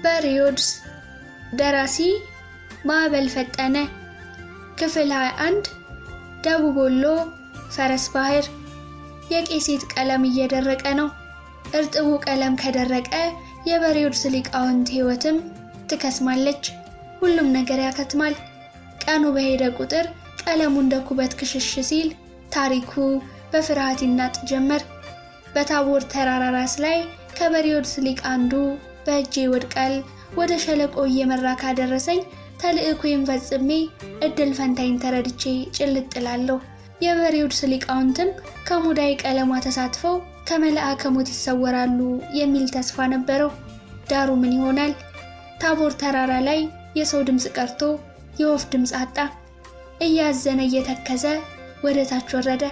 በሪዮድስ ደራሲ ማዕበል ፈጠነ። ክፍል 21 ደቡብ ወሎ ፈረስ ባህር። የቄሲት ቀለም እየደረቀ ነው። እርጥቡ ቀለም ከደረቀ የበሪዮድስ ሊቃውንት ሕይወትም ትከስማለች። ሁሉም ነገር ያከትማል። ቀኑ በሄደ ቁጥር ቀለሙ እንደ ኩበት ክሽሽ ሲል ታሪኩ በፍርሃት ይናጥ ጀመር። በታቦር ተራራ ራስ ላይ ከበሪዮድስ ሊቅ አንዱ በእጄ ይወድቃል። ወደ ሸለቆ እየመራ ካደረሰኝ ተልእኮዬን ፈጽሜ እድል ፈንታይን ተረድቼ ጭልጥ እላለሁ። የበሪዮድስ ሊቃውንትም ከሙዳይ ቀለሟ ተሳትፈው ከመልአከ ሞት ይሰወራሉ የሚል ተስፋ ነበረው። ዳሩ ምን ይሆናል? ታቦር ተራራ ላይ የሰው ድምፅ ቀርቶ የወፍ ድምፅ አጣ። እያዘነ እየተከዘ ወደ ታች ወረደ።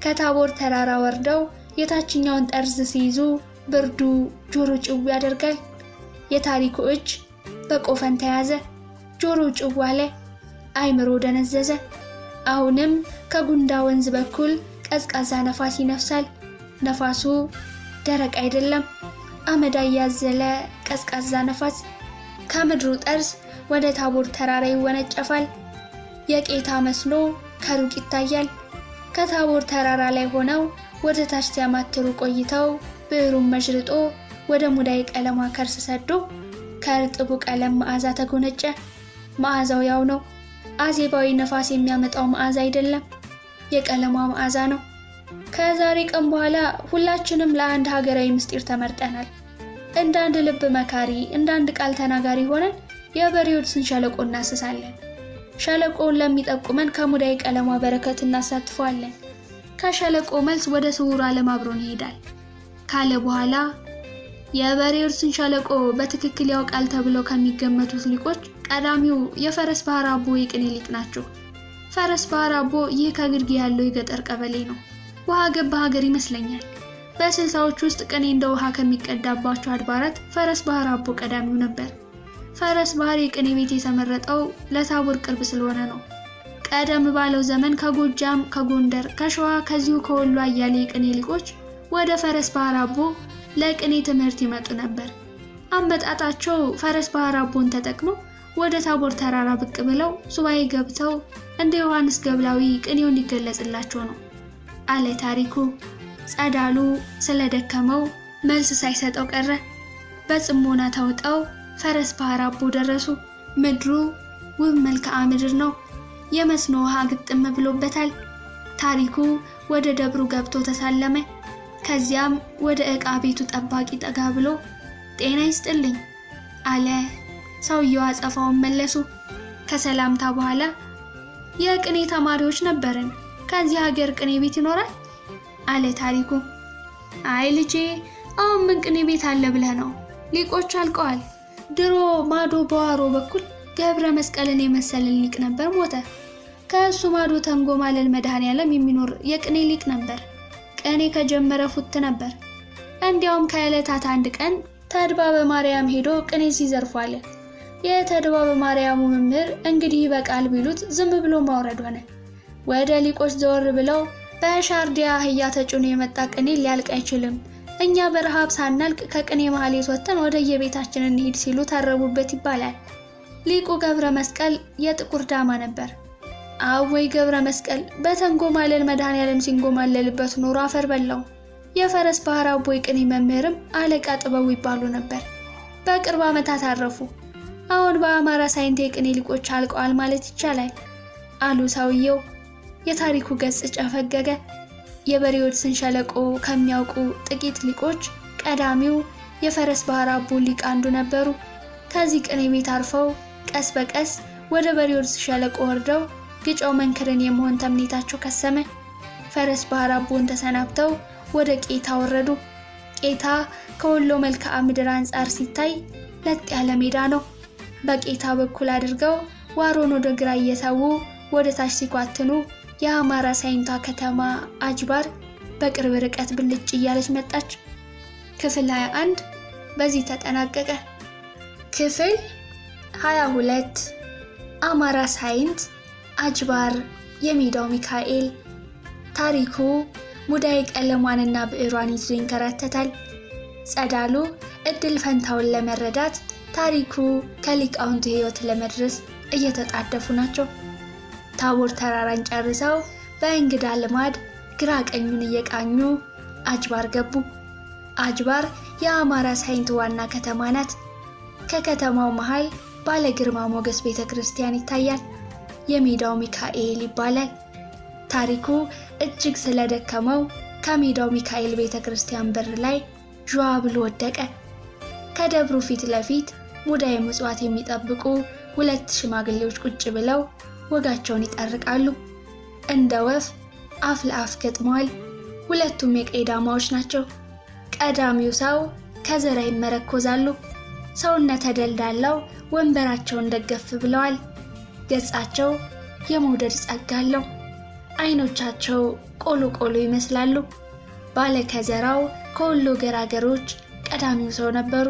ከታቦር ተራራ ወርደው የታችኛውን ጠርዝ ሲይዙ ብርዱ ጆሮ ጭው ያደርጋል። የታሪኩ እጅ በቆፈን ተያዘ። ጆሮ ጭው አለ። አይምሮ ደነዘዘ። አሁንም ከጉንዳ ወንዝ በኩል ቀዝቃዛ ነፋስ ይነፍሳል። ነፋሱ ደረቅ አይደለም፣ አመድ ያዘለ ቀዝቃዛ ነፋስ ከምድሩ ጠርዝ ወደ ታቦር ተራራ ይወነጨፋል። የቄታ መስሎ ከሩቅ ይታያል። ከታቦር ተራራ ላይ ሆነው ወደ ታች ሲያማትሩ ቆይተው ብዕሩን መዥርጦ ወደ ሙዳይ ቀለሟ ከርስ ሰዶ ከእርጥቡ ቀለም መዓዛ ተጎነጨ። መዓዛው ያው ነው። አዜባዊ ነፋስ የሚያመጣው መዓዛ አይደለም፣ የቀለሟ መዓዛ ነው። ከዛሬ ቀን በኋላ ሁላችንም ለአንድ ሀገራዊ ምስጢር ተመርጠናል። እንደ አንድ ልብ መካሪ፣ እንደ አንድ ቃል ተናጋሪ ሆነን የበሪዮድስን ሸለቆ እናስሳለን። ሸለቆውን ለሚጠቁመን ከሙዳይ ቀለሟ በረከት እናሳትፈዋለን። ከሸለቆ መልስ ወደ ስውር ዓለም አብሮን ይሄዳል ካለ በኋላ የበሪዮድስን ሸለቆ በትክክል ያውቃል ተብለው ከሚገመቱት ሊቆች ቀዳሚው የፈረስ ባህር አቦ የቅኔ ሊቅ ናቸው። ፈረስ ባህር አቦ ይህ ከግርጌ ያለው የገጠር ቀበሌ ነው። ውሃ ገባ ሀገር ይመስለኛል። በስልሳዎች ውስጥ ቅኔ እንደ ውሃ ከሚቀዳባቸው አድባራት ፈረስ ባህር አቦ ቀዳሚው ነበር። ፈረስ ባህር የቅኔ ቤት የተመረጠው ለታቦር ቅርብ ስለሆነ ነው። ቀደም ባለው ዘመን ከጎጃም፣ ከጎንደር፣ ከሸዋ፣ ከዚሁ ከወሎ አያሌ የቅኔ ሊቆች ወደ ፈረስ ባህር አቦ ለቅኔ ትምህርት ይመጡ ነበር። አመጣጣቸው ፈረስ ባህር አቦን ተጠቅመው ወደ ታቦር ተራራ ብቅ ብለው ሱባኤ ገብተው እንደ ዮሐንስ ገብላዊ ቅኔው እንዲገለጽላቸው ነው አለ ታሪኩ። ጸዳሉ ስለደከመው መልስ ሳይሰጠው ቀረ። በጽሞና ተውጠው ፈረስ ባህር አቦ ደረሱ። ምድሩ ውብ መልክዓ ምድር ነው። የመስኖ ውሃ ግጥም ብሎበታል። ታሪኩ ወደ ደብሩ ገብቶ ተሳለመ። ከዚያም ወደ ዕቃ ቤቱ ጠባቂ ጠጋ ብሎ ጤና ይስጥልኝ አለ። ሰውየው አጸፋውን መለሱ። ከሰላምታ በኋላ የቅኔ ተማሪዎች ነበርን፣ ከዚህ ሀገር ቅኔ ቤት ይኖራል አለ ታሪኩ። አይ ልጄ፣ አሁን ምን ቅኔ ቤት አለ ብለህ ነው? ሊቆች አልቀዋል። ድሮ ማዶ በዋሮ በኩል ገብረ መስቀልን የመሰለን ሊቅ ነበር፣ ሞተ። ከእሱ ማዶ ተንጎ ማለል መድኃኔዓለም የሚኖር የቅኔ ሊቅ ነበር። ቅኔ ከጀመረ ፉት ነበር። እንዲያውም ከዕለታት አንድ ቀን ተድባበ ማርያም ሄዶ ቅኔ ሲዘርፉ አለ። የተድባበ ማርያሙ መምህር እንግዲህ በቃል ቢሉት ዝም ብሎ ማውረድ ሆነ። ወደ ሊቆች ዘወር ብለው በሻርዲያ አህያ ተጭኖ የመጣ ቅኔ ሊያልቅ አይችልም፣ እኛ በረሃብ ሳናልቅ ከቅኔ ማህሌት ወጥተን ወደ የቤታችን እንሂድ ሲሉ ታረቡበት ይባላል። ሊቁ ገብረ መስቀል የጥቁር ዳማ ነበር። አወይ ገብረ መስቀል በተንጎ ማለል መድኃኔዓለም ሲንጎማለልበት ኖሮ አፈር በላው። የፈረስ ባህር አቦ ቅኔ መምህርም አለቃ ጥበቡ ይባሉ ነበር። በቅርብ ዓመታት አረፉ። አሁን በአማራ ሳይንት የቅኔ ሊቆች አልቀዋል ማለት ይቻላል አሉ ሰውየው። የታሪኩ ገጽ ጨፈገገ። የበሪዮድስን ሸለቆ ከሚያውቁ ጥቂት ሊቆች ቀዳሚው የፈረስ ባህር አቦ ሊቅ አንዱ ነበሩ። ከዚህ ቅኔ ቤት አርፈው ቀስ በቀስ ወደ በሪዮድስ ሸለቆ ወርደው ግጫው መንክርን የመሆን ተምኔታቸው ከሰመ። ፈረስ ባህር አቦን ተሰናብተው ወደ ቄታ ወረዱ። ቄታ ከወሎ መልክዓ ምድር አንጻር ሲታይ ለጥ ያለ ሜዳ ነው። በቄታ በኩል አድርገው ዋሮን ወደ ግራ እየተዉ ወደ ታች ሲኳትኑ የአማራ ሳይንቷ ከተማ አጅባር በቅርብ ርቀት ብልጭ እያለች መጣች። ክፍል 21 በዚህ ተጠናቀቀ። ክፍል 22 አማራ ሳይንት አጅባር የሜዳው ሚካኤል። ታሪኩ ሙዳይ ቀለሟንና ብዕሯን ይዞ ይንከራተታል። ጸዳሉ እድል ፈንታውን ለመረዳት ታሪኩ ከሊቃውንቱ ሕይወት ለመድረስ እየተጣደፉ ናቸው። ታቦር ተራራን ጨርሰው በእንግዳ ልማድ ግራ ቀኙን እየቃኙ አጅባር ገቡ። አጅባር የአማራ ሳይንት ዋና ከተማ ናት። ከከተማው መሃል ባለ ግርማ ሞገስ ቤተክርስቲያን ይታያል። የሜዳው ሚካኤል ይባላል። ታሪኩ እጅግ ስለደከመው ከሜዳው ሚካኤል ቤተክርስቲያን በር ላይ ዥዋ ብሎ ወደቀ። ከደብሩ ፊት ለፊት ሙዳየ ምጽዋት የሚጠብቁ 2 ሽማግሌዎች ቁጭ ብለው ወጋቸውን ይጠርቃሉ። እንደ ወፍ አፍ ለአፍ ገጥመዋል። ሁለቱም የቀይ ዳማዎች ናቸው። ቀዳሚው ሰው ከዘራ ይመረኮዛሉ። ሰውነተ ደልዳላው ወንበራቸውን ደገፍ ብለዋል። ገጻቸው የመውደድ ጸጋ አለው። አይኖቻቸው ቆሎ ቆሎ ይመስላሉ። ባለ ከዘራው ከወሎ ገራገሮች ቀዳሚው ሰው ነበሩ።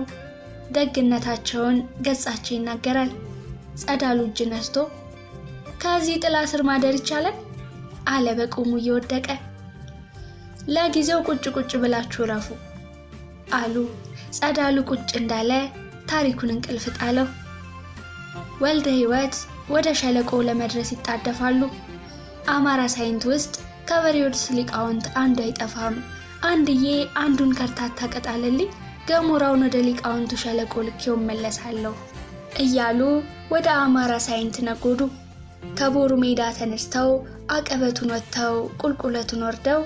ደግነታቸውን ገጻቸው ይናገራል። ጸዳሉ እጅ ነስቶ ከዚህ ጥላ ስር ማደር ይቻላል አለ በቁሙ እየወደቀ። ለጊዜው ቁጭ ቁጭ ብላችሁ ረፉ አሉ። ጸዳሉ ቁጭ እንዳለ ታሪኩን እንቅልፍ ጣለው። ወልደ ሕይወት ወደ ሸለቆ ለመድረስ ይጣደፋሉ። አማራ ሳይንት ውስጥ ከበሬዎድስ ሊቃውንት አንዱ አይጠፋም። አንድዬ አንዱን ከርታታ ቀጣለልኝ ገሞራውን ወደ ሊቃውንቱ ሸለቆ ልኬው መለሳለሁ እያሉ ወደ አማራ ሳይንት ነጎዱ። ከቦሩ ሜዳ ተነስተው አቀበቱን ወጥተው ቁልቁለቱን ወርደው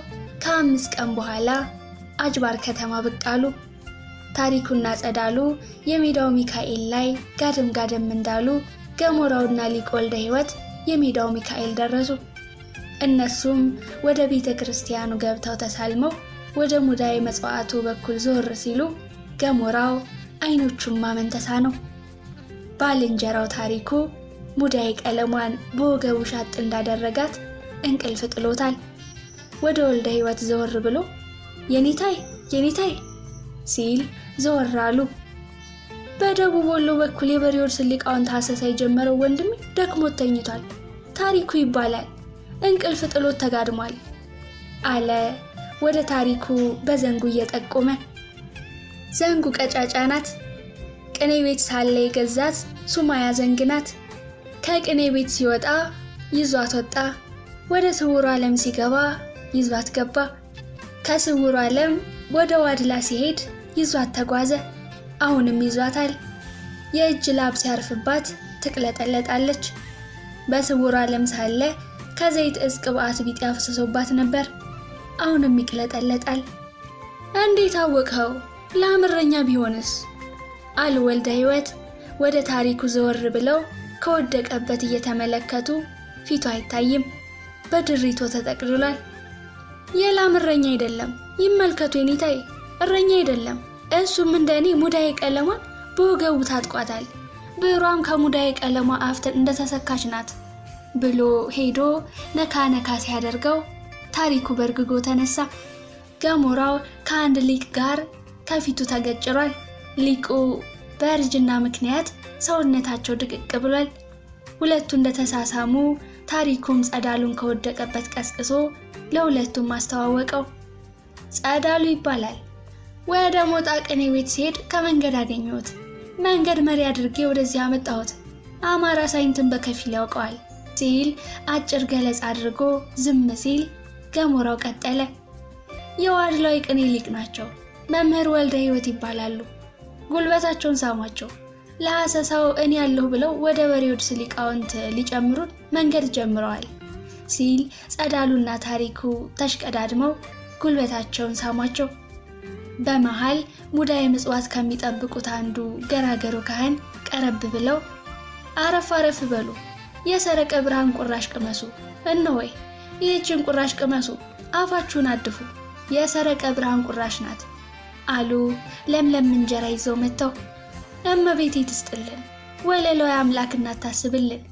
ከ5 ቀን በኋላ አጅባር ከተማ ብቅ አሉ። ታሪኩና ጸዳሉ የሜዳው ሚካኤል ላይ ጋደም ጋደም እንዳሉ ገሞራውና ሊቅ ወልደ ሕይወት የሜዳው ሚካኤል ደረሱ። እነሱም ወደ ቤተ ክርስቲያኑ ገብተው ተሳልመው ወደ ሙዳየ ምጽዋቱ በኩል ዞር ሲሉ ገሞራው አይኖቹን ማመን ተሳነው። ባልንጀራው ታሪኩ ሙዳየ ቀለሟን በወገቡ ሻጥ እንዳደረጋት እንቅልፍ ጥሎታል። ወደ ወልደ ሕይወት ዘወር ብሎ የኔታይ ሲል ዘወር አሉ። በደቡብ ወሎ በኩል የበሬዎድስ ሊቃውንት ሐሰሳ የጀመረው ወንድሜ ደክሞት ተኝቷል። ታሪኩ ይባላል። እንቅልፍ ጥሎት ተጋድሟል አለ ወደ ታሪኩ በዘንጉ እየጠቆመ። ዘንጉ ቀጫጫ ናት። ቅኔ ቤት ሳለ የገዛት ሱማያ ዘንግ ናት። ከቅኔ ቤት ሲወጣ ይዟት ወጣ። ወደ ስውሩ ዓለም ሲገባ ይዟት ገባ። ከስውሩ ዓለም ወደ ዋድላ ሲሄድ ይዟት ተጓዘ። አሁንም ይዟታል። የእጅ ላብ ሲያርፍባት ትቅለጠለጣለች። በስውሩ ዓለም ሳለ ከዘይት ቅብዓት ቢጤ አፍስሶባት ነበር። አሁንም ይቅለጠለጣል። እንዴት አወቅኸው? ለአምረኛ ቢሆንስ አሉ ወልደ ሕይወት ወደ ታሪኩ ዘወር ብለው ከወደቀበት እየተመለከቱ። ፊቱ አይታይም፣ በድሪቶ ተጠቅልሏል። የላምረኛ አይደለም፣ ይመልከቱ የኔታይ እረኛ አይደለም። እሱም እንደኔ ሙዳየ ቀለሟን በወገቡ ታጥቋታል። ብሯም ከሙዳየ ቀለሟ አፍተን እንደተሰካች ናት ብሎ ሄዶ ነካ ነካ ሲያደርገው ታሪኩ በርግጎ ተነሳ። ገሞራው ከአንድ ሊቅ ጋር ከፊቱ ተገጭሯል። ሊቁ በእርጅና ምክንያት ሰውነታቸው ድቅቅ ብሏል። ሁለቱ እንደተሳሳሙ ታሪኩም ጸዳሉን ከወደቀበት ቀስቅሶ ለሁለቱም አስተዋወቀው። ጸዳሉ ይባላል። ወደ ሞጣ ቅኔ ቤት ሲሄድ ከመንገድ አገኘሁት። መንገድ መሪ አድርጌ ወደዚህ አመጣሁት። አማራ ሳይንትን በከፊል ያውቀዋል ሲል አጭር ገለጻ አድርጎ ዝም ሲል ገሞራው ቀጠለ። የዋድላው ቅኔ ሊቅ ናቸው። መምህር ወልደ ሕይወት ይባላሉ። ጉልበታቸውን ሳሟቸው። ለሐሰሳው እኔ ያለሁ ብለው ወደ በሬዎድስ ሊቃውንት ሊጨምሩን መንገድ ጀምረዋል ሲል ጸዳሉና ታሪኩ ተሽቀዳድመው ጉልበታቸውን ሳሟቸው። በመሃል ሙዳየ ምጽዋት ከሚጠብቁት አንዱ ገራገሩ ካህን ቀረብ ብለው አረፍ አረፍ በሉ፣ የሰረቀ ብርሃን ቁራሽ ቅመሱ፣ እነሆይ ይህችን ቁራሽ ቅመሱ፣ አፋችሁን አድፉ፣ የሰረቀ ብርሃን ቁራሽ ናት አሉ። ለምለም እንጀራ ይዘው መጥተው እመቤቴ ትስጥልን፣ ወለላው አምላክ እናታስብልን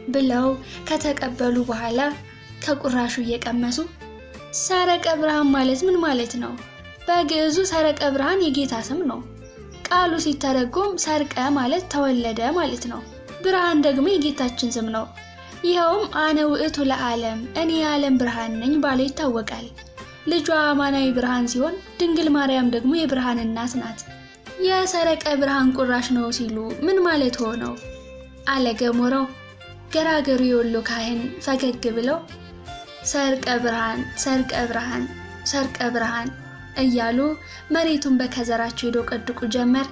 ብለው ከተቀበሉ በኋላ ከቁራሹ እየቀመሱ ሰረቀ ብርሃን ማለት ምን ማለት ነው? በግዕዙ ሰረቀ ብርሃን የጌታ ስም ነው። ቃሉ ሲተረጎም ሰርቀ ማለት ተወለደ ማለት ነው። ብርሃን ደግሞ የጌታችን ስም ነው። ይኸውም አነ ውእቱ ለዓለም እኔ የዓለም ብርሃን ነኝ ባለው ይታወቃል። ልጇ አማናዊ ብርሃን ሲሆን ድንግል ማርያም ደግሞ የብርሃን እናት ናት። የሰረቀ ብርሃን ቁራሽ ነው ሲሉ ምን ማለት ሆነው? አለ ገሞራው። ገራገሩ የወሎ ካህን ፈገግ ብለው ሰርቀ ብርሃን ሰርቀ ብርሃን ሰርቀ ብርሃን እያሉ መሬቱን በከዘራቸው ይዶቀድቁ ጀመር።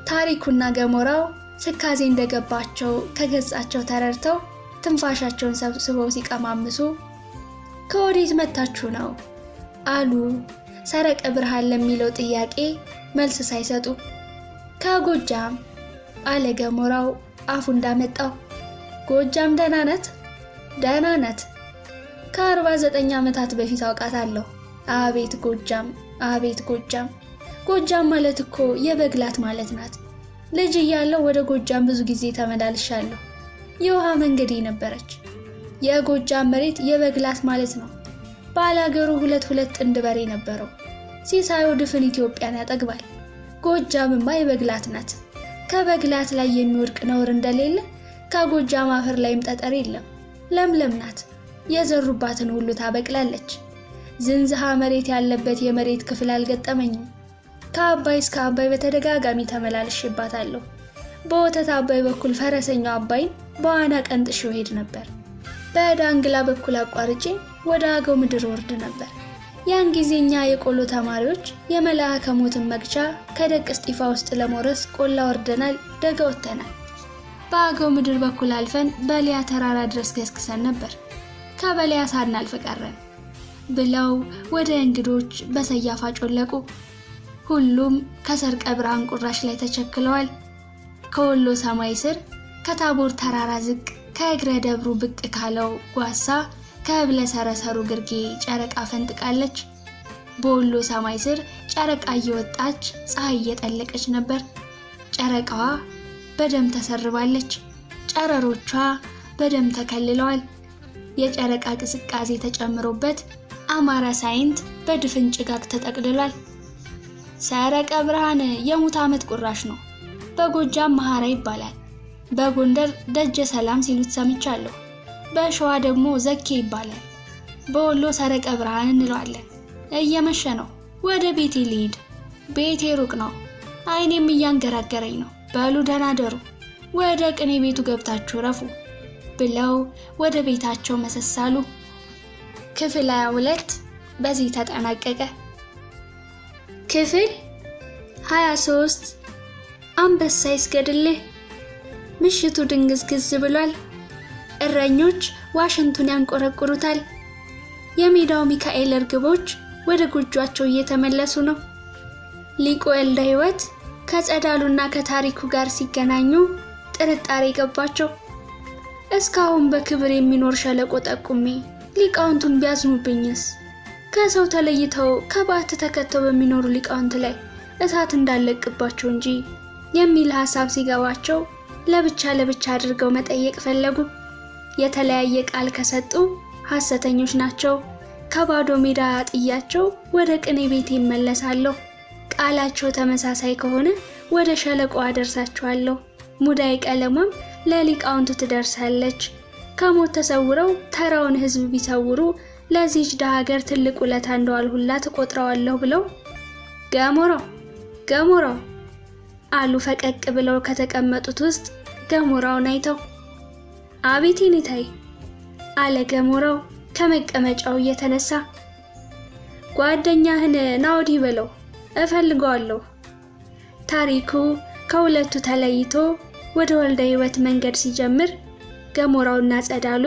ታሪኩና ገሞራው ስካዜ እንደገባቸው ከገጻቸው ተረድተው ትንፋሻቸውን ሰብስበው ሲቀማምሱ ከወዴት መጣችሁ ነው አሉ። ሰረቀ ብርሃን ለሚለው ጥያቄ መልስ ሳይሰጡ ከጎጃም አለ ገሞራው አፉ እንዳመጣው። ጎጃም ደህና ናት? ደህና ናት። ከ49 ዓመታት በፊት አውቃታለሁ። አቤት ጎጃም፣ አቤት ጎጃም። ጎጃም ማለት እኮ የበግላት ማለት ናት። ልጅ እያለሁ ወደ ጎጃም ብዙ ጊዜ ተመላልሻለሁ። የውሃ መንገዴ ነበረች። የጎጃም መሬት የበግላት ማለት ነው። ባላገሩ ሁለት ጥንድ በሬ ነበረው። ሲሳዩ ድፍን ኢትዮጵያን ያጠግባል። ጎጃምማ የበግላት ናት። ከበግላት ላይ የሚወድቅ ነውር እንደሌለ ከጎጃም አፈር ላይም ጠጠር የለም። ለምለም ናት። የዘሩባትን ሁሉ ታበቅላለች። ዝንዝሃ መሬት ያለበት የመሬት ክፍል አልገጠመኝም። ከአባይ እስከ አባይ በተደጋጋሚ ተመላልሼባታለሁ። በወተት አባይ በኩል ፈረሰኛው አባይን በዋና ቀንጥሼው ሄድ ነበር። በዳንግላ በኩል አቋርጬ ወደ አገው ምድር ወርድ ነበር። ያን ጊዜኛ የቆሎ ተማሪዎች የመልአከ ሞትን መግቻ ከደቅ እስጢፋ ውስጥ ለመውረስ ቆላ ወርደናል፣ ደጋ ወጥተናል። በአገው ምድር በኩል አልፈን በሊያ ተራራ ድረስ ገስግሰን ነበር። ከበሊያ ሳናልፍ ቀረን ብለው ወደ እንግዶች በሰያፍ አጮለቁ። ሁሉም ከሰርቀ ብርሃን ቁራሽ ላይ ተቸክለዋል። ከወሎ ሰማይ ስር ከታቦር ተራራ ዝቅ ከእግረ ደብሩ ብቅ ካለው ጓሳ ከብለ ሰረሰሩ ግርጌ ጨረቃ ፈንጥቃለች። በወሎ ሰማይ ስር ጨረቃ እየወጣች ፀሐይ እየጠለቀች ነበር። ጨረቃዋ በደም ተሰርባለች። ጨረሮቿ በደም ተከልለዋል። የጨረቃ ቅስቃሴ ተጨምሮበት አማራ ሳይንት በድፍን ጭጋግ ተጠቅልሏል። ሰረቀ ብርሃን የሙት ዓመት ቁራሽ ነው። በጎጃም መሐራ ይባላል። በጎንደር ደጀ ሰላም ሲሉት ሰምቻለሁ። በሸዋ ደግሞ ዘኬ ይባላል። በወሎ ሰረቀ ብርሃን እንለዋለን። እየመሸ ነው። ወደ ቤቴ ልሂድ። ቤቴ ሩቅ ነው። አይኔም እያንገራገረኝ ነው። በሉ ደህና ደሩ። ወደ ቅኔ ቤቱ ገብታችሁ ረፉ ብለው ወደ ቤታቸው መሰሳሉ። ክፍል 22 በዚህ ተጠናቀቀ። ክፍል 23 አንበሳ ይስገድልህ። ምሽቱ ድንግዝግዝ ብሏል። እረኞች ዋሽንቱን ያንቆረቁሩታል። የሜዳው ሚካኤል እርግቦች ወደ ጎጇቸው እየተመለሱ ነው። ሊቁ ወልደ ሕይወት ከጸዳሉና ከታሪኩ ጋር ሲገናኙ ጥርጣሬ ገባቸው። እስካሁን በክብር የሚኖር ሸለቆ ጠቁሜ ሊቃውንቱን ቢያዝኑብኝስ? ከሰው ተለይተው ከባት ተከተው በሚኖሩ ሊቃውንት ላይ እሳት እንዳለቅባቸው እንጂ የሚል ሐሳብ ሲገባቸው ለብቻ አድርገው መጠየቅ ፈለጉ። የተለያየ ቃል ከሰጡ ሐሰተኞች ናቸው። ከባዶ ሜዳ ጥያቸው ወደ ቅኔ ቤት ይመለሳለሁ። ቃላቸው ተመሳሳይ ከሆነ ወደ ሸለቆ አደርሳቸዋለሁ። ሙዳይ ቀለሟም ለሊቃውንቱ ትደርሳለች። ከሞት ተሰውረው ተራውን ሕዝብ ቢሰውሩ ለዚች ደሃ ሀገር ትልቅ ውለታ እንደዋልሁላት እቆጥረዋለሁ ብለው ገሞራው አሉ ፈቀቅ ብለው ከተቀመጡት ውስጥ ገሞራውን አይተው። አቤት ኔታይ አለ ገሞራው ከመቀመጫው እየተነሳ። ጓደኛህን ና ወዲህ በለው እፈልገዋለሁ። ታሪኩ ከሁለቱ ተለይቶ ወደ ወልደ ሕይወት መንገድ ሲጀምር ገሞራውና ጸዳሉ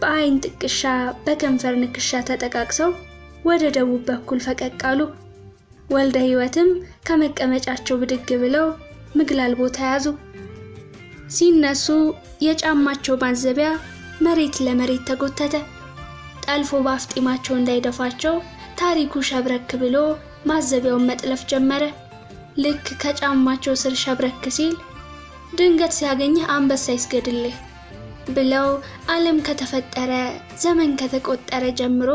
በአይን ጥቅሻ በከንፈር ንክሻ ተጠቃቅሰው ወደ ደቡብ በኩል ፈቀቅ አሉ። ወልደ ሕይወትም ከመቀመጫቸው ብድግ ብለው ምግላል ቦታ ያዙ። ሲነሱ የጫማቸው ማዘቢያ መሬት ለመሬት ተጎተተ። ጠልፎ ባፍጢማቸው እንዳይደፋቸው ታሪኩ ሸብረክ ብሎ ማዘቢያውን መጥለፍ ጀመረ። ልክ ከጫማቸው ስር ሸብረክ ሲል ድንገት ሲያገኝህ አንበሳ ይስገድልህ ብለው ዓለም ከተፈጠረ ዘመን ከተቆጠረ ጀምሮ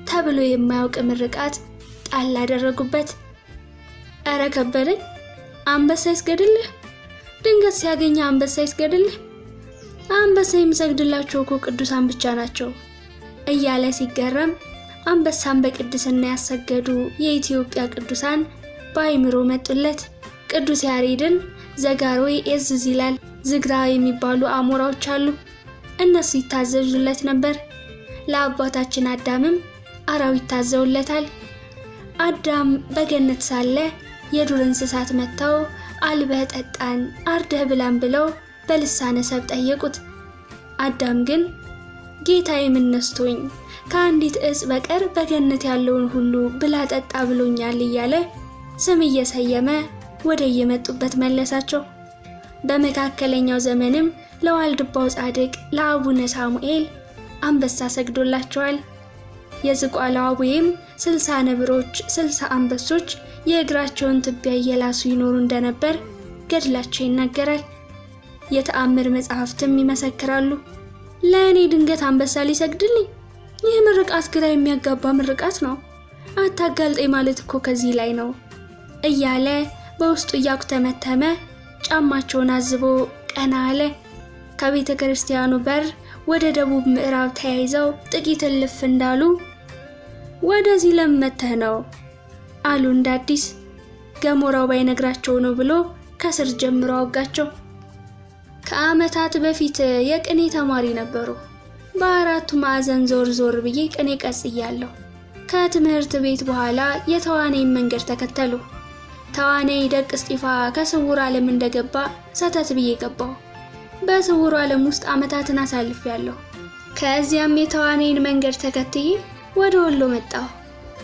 ተብሎ የማያውቅ ምርቃት ጣል አደረጉበት። አረ ከበደኝ፣ አንበሳ ይስገድልህ፣ ድንገት ሲያገኝህ አንበሳ ይስገድልህ፣ አንበሳ የሚሰግድላቸው እኮ ቅዱሳን ብቻ ናቸው እያለ ሲገረም አንበሳን በቅድስና ያሰገዱ የኢትዮጵያ ቅዱሳን በአይምሮ መጡለት። ቅዱስ ያሬድን ዘጋርዌ እዝዝ ይላል። ዝግራ የሚባሉ አሞራዎች አሉ። እነሱ ይታዘዙለት ነበር። ለአባታችን አዳምም አራዊት ታዘውለታል። አዳም በገነት ሳለ የዱር እንስሳት መጥተው አልበህ ጠጣን፣ አርደህ ብላን ብለው በልሳነ ሰብ ጠየቁት። አዳም ግን ጌታዬ ምን ነስቶኝ ከአንዲት ዕፅ በቀር በገነት ያለውን ሁሉ ብላ ጠጣ ብሎኛል እያለ ስም እየሰየመ ወደ የመጡበት መለሳቸው። በመካከለኛው ዘመንም ለዋልድባው ጻድቅ ለአቡነ ሳሙኤል አንበሳ ሰግዶላቸዋል። የዝቋላው አቡዬም 60 ነብሮች 60 አንበሶች የእግራቸውን ትቢያ እየላሱ ይኖሩ እንደነበር ገድላቸው ይናገራል። የተአምር መጽሐፍትም ይመሰክራሉ። ለእኔ ድንገት አንበሳ ሊሰግድልኝ? ይህ ምርቃት ግራ የሚያጋባ ምርቃት ነው። አታጋልጠኝ ማለት እኮ ከዚህ ላይ ነው እያለ በውስጡ እያኩተመተመ ጫማቸውን አዝቦ ቀና አለ። ከቤተ ክርስቲያኑ በር ወደ ደቡብ ምዕራብ ተያይዘው ጥቂት እልፍ እንዳሉ ወደዚህ ለመተህ ነው አሉ እንዳዲስ። ገሞራው ባይነግራቸው ነው ብሎ ከስር ጀምሮ አወጋቸው። ከዓመታት በፊት የቅኔ ተማሪ ነበሩ። በአራቱ ማዕዘን ዞር ዞር ብዬ ቅኔ ቀጽያለሁ። ከትምህርት ቤት በኋላ የተዋናይን መንገድ ተከተሉ። ተዋናይ ደቅ እስጢፋ ከስውር ዓለም እንደገባ ሰተት ብዬ ገባሁ። በስውር ዓለም ውስጥ ዓመታትን አሳልፌያለሁ። ከዚያም የተዋናይን መንገድ ተከትዬ ወደ ወሎ መጣሁ።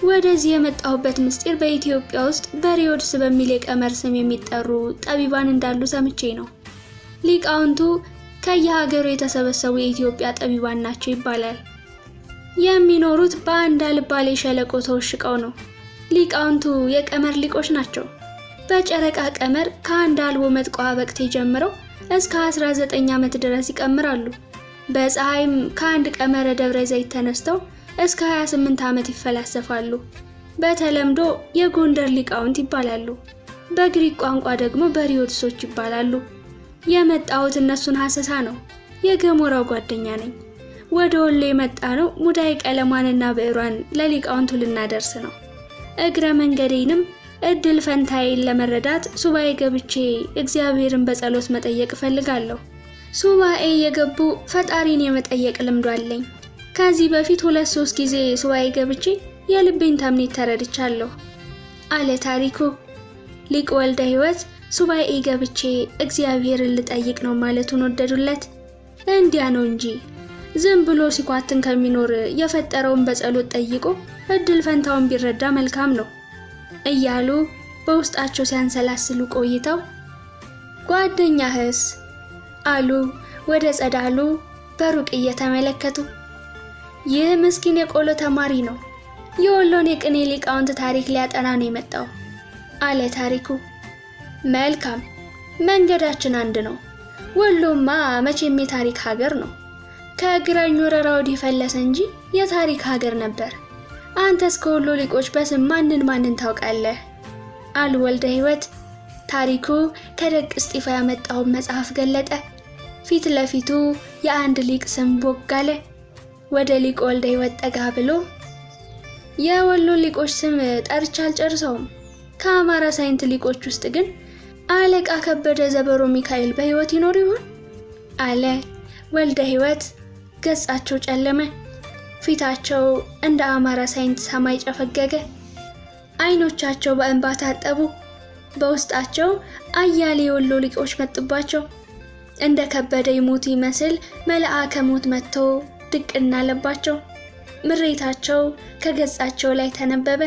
ወደዚህ የመጣሁበት ምስጢር በኢትዮጵያ ውስጥ በሪዮድስ በሚል የቀመር ስም የሚጠሩ ጠቢባን እንዳሉ ሰምቼ ነው። ሊቃውንቱ ከየሀገሩ የተሰበሰቡ የኢትዮጵያ ጠቢባን ናቸው ይባላል። የሚኖሩት በአንድ አልባሌ ሸለቆ ተወሽቀው ነው። ሊቃውንቱ የቀመር ሊቆች ናቸው። በጨረቃ ቀመር ከአንድ አልቦ መጥቋ ወቅት ጀምረው እስከ 19 ዓመት ድረስ ይቀምራሉ። በፀሐይም ከአንድ ቀመረ ደብረ ዘይት ተነስተው እስከ 28 ዓመት ይፈላሰፋሉ። በተለምዶ የጎንደር ሊቃውንት ይባላሉ። በግሪክ ቋንቋ ደግሞ በሪዮድሶች ይባላሉ። የመጣሁት እነሱን ሐሰሳ ነው። የገሞራው ጓደኛ ነኝ። ወደ ወሎ የመጣ ነው ሙዳይ ቀለሟንና ብዕሯን ለሊቃውንቱ ልናደርስ ነው። እግረ መንገዴንም እድል ፈንታዬን ለመረዳት ሱባኤ ገብቼ እግዚአብሔርን በጸሎት መጠየቅ እፈልጋለሁ። ሱባኤ የገቡ ፈጣሪን የመጠየቅ ልምዱ አለኝ። ከዚህ በፊት 2-3 ጊዜ ሱባኤ ገብቼ የልቤን ተምኔት ተረድቻለሁ አለ ታሪኩ። ሊቅ ወልደ ሕይወት ሱባኤ ገብቼ እግዚአብሔርን ልጠይቅ ነው ማለቱን ወደዱለት። እንዲያ ነው እንጂ ዝም ብሎ ሲኳትን ከሚኖር የፈጠረውን በጸሎት ጠይቆ እድል ፈንታውን ቢረዳ መልካም ነው እያሉ በውስጣቸው ሲያንሰላስሉ ቆይተው ጓደኛህስ አሉ ወደ ጸዳሉ በሩቅ እየተመለከቱ። ይህ ምስኪን የቆሎ ተማሪ ነው። የወሎን የቅኔ ሊቃውንት ታሪክ ሊያጠና ነው የመጣው አለ ታሪኩ። መልካም፣ መንገዳችን አንድ ነው። ወሎማ መቼም የታሪክ ሀገር ነው። ከግራኝ ወረራ ወዲህ ፈለሰ እንጂ የታሪክ ሀገር ነበር። አንተስ ከወሎ ሊቆች በስም ማንን ታውቃለህ? አሉ ወልደ ሕይወት። ታሪኩ ከደቅ እስጢፋ ያመጣውን መጽሐፍ ገለጠ። ፊት ለፊቱ የአንድ ሊቅ ስም ቦጋለ። ወደ ሊቅ ወልደ ሕይወት ጠጋ ብሎ የወሎ ሊቆች ስም ጠርቻ አልጨርሰውም። ከአማራ ሳይንት ሊቆች ውስጥ ግን አለቃ ከበደ ዘበሮ ሚካኤል በሕይወት ይኖር ይሆን? አለ ወልደ ሕይወት። ገጻቸው ጨለመ። ፊታቸው እንደ አማራ ሳይንት ሰማይ ጨፈገገ። አይኖቻቸው በእንባ ታጠቡ። በውስጣቸው አያሌ የወሎ ሊቆች መጡባቸው። እንደ ከበደ ይሞት ይመስል መልአከ ሞት መጥቶ ድቅና አለባቸው። ምሬታቸው ከገጻቸው ላይ ተነበበ።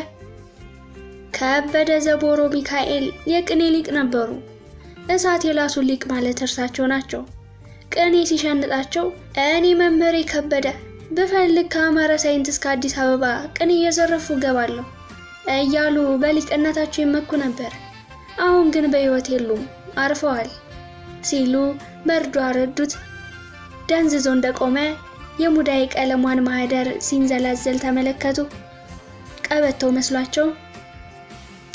ከበደ ዘቦሮ ሚካኤል የቅኔ ሊቅ ነበሩ። እሳት የላሱ ሊቅ ማለት እርሳቸው ናቸው። ቅኔ ሲሸንጣቸው እኔ መምህሬ ከበደ ብፈልግ ከአማራ ሳይንት እስከ አዲስ አበባ ቅኔ እየዘረፉ ገባለሁ እያሉ በሊቅነታቸው ይመኩ ነበር። አሁን ግን በሕይወት የሉም፣ አርፈዋል ሲሉ መርዶ አረዱት። ደንዝዞ እንደቆመ የሙዳይ ቀለሟን ማህደር ሲንዘላዘል ተመለከቱ። ቀበቶ መስሏቸው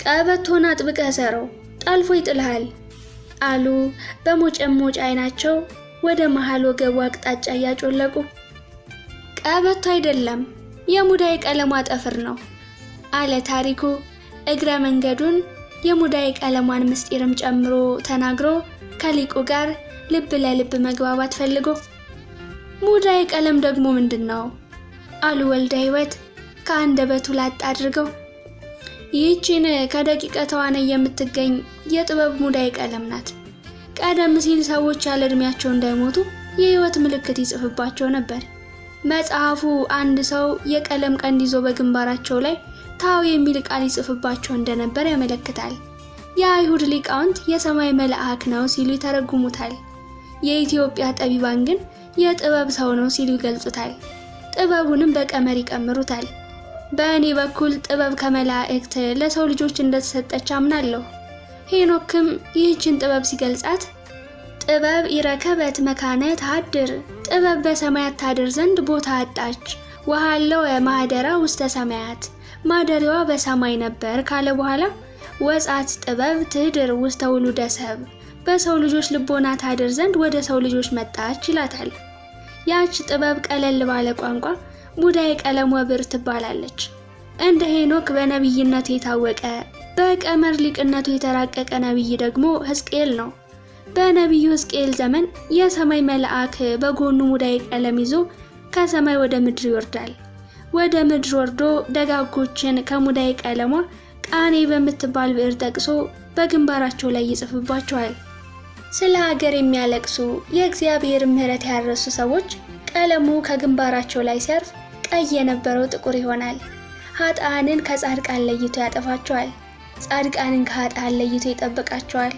ቀበቶን አጥብቀህ ሰረው ጣልፎ ይጥልሃል አሉ በሞጨሞጭ አይናቸው ወደ መሃል ወገቡ አቅጣጫ እያጮለቁ። ቀበቶ አይደለም የሙዳይ ቀለሟ ጠፍር ነው አለ ታሪኩ እግረ መንገዱን የሙዳይ ቀለሟን ምስጢርም ጨምሮ ተናግሮ ከሊቁ ጋር ልብ ለልብ መግባባት ፈልጎ ሙዳይ ቀለም ደግሞ ምንድነው አሉ ወልደ ሕይወት ከአንደበቱ ላጥ አድርገው። ይህችን ከደቂቀ ተዋናይ የምትገኝ የጥበብ ሙዳይ ቀለም ናት። ቀደም ሲል ሰዎች ያለ ዕድሜያቸው እንዳይሞቱ የሕይወት ምልክት ይጽፍባቸው ነበር። መጽሐፉ አንድ ሰው የቀለም ቀንድ ይዞ በግንባራቸው ላይ ታው የሚል ቃል ይጽፍባቸው እንደነበር ያመለክታል። የአይሁድ ሊቃውንት የሰማይ መልአክ ነው ሲሉ ይተረጉሙታል። የኢትዮጵያ ጠቢባን ግን የጥበብ ሰው ነው ሲሉ ይገልጹታል። ጥበቡንም በቀመር ይቀምሩታል። በእኔ በኩል ጥበብ ከመላእክት ለሰው ልጆች እንደተሰጠች አምናለሁ። ሄኖክም ይህችን ጥበብ ሲገልጻት ጥበብ ይረከበት መካነ ታድር፣ ጥበብ በሰማያት ታድር ዘንድ ቦታ አጣች፣ ወሃለው ማህደራ ውስተ ሰማያት፣ ማደሪያዋ በሰማይ ነበር ካለ በኋላ ወጻት ጥበብ ትድር ውስተ ውሉደ ሰብ፣ በሰው ልጆች ልቦና ታድር ዘንድ ወደ ሰው ልጆች መጣች ይላታል። ያች ጥበብ ቀለል ባለ ቋንቋ ሙዳይ ቀለም ወብር ትባላለች። እንደ ሄኖክ በነብይነቱ የታወቀ በቀመር ሊቅነቱ የተራቀቀ ነብይ ደግሞ ሕዝቅኤል ነው። በነብዩ ሕዝቅኤል ዘመን የሰማይ መልአክ በጎኑ ሙዳይ ቀለም ይዞ ከሰማይ ወደ ምድር ይወርዳል። ወደ ምድር ወርዶ ደጋጎችን ከሙዳይ ቀለሟ ቃኔ በምትባል ብዕር ጠቅሶ በግንባራቸው ላይ ይጽፍባቸዋል። ስለ ሀገር የሚያለቅሱ የእግዚአብሔር ምሕረት ያረሱ ሰዎች ቀለሙ ከግንባራቸው ላይ ሲያርፍ ቀይ የነበረው ጥቁር ይሆናል። ኃጥአንን ከጻድቃን ለይቶ ያጠፋቸዋል። ጻድቃንን ከኃጥአን ለይቶ ይጠብቃቸዋል።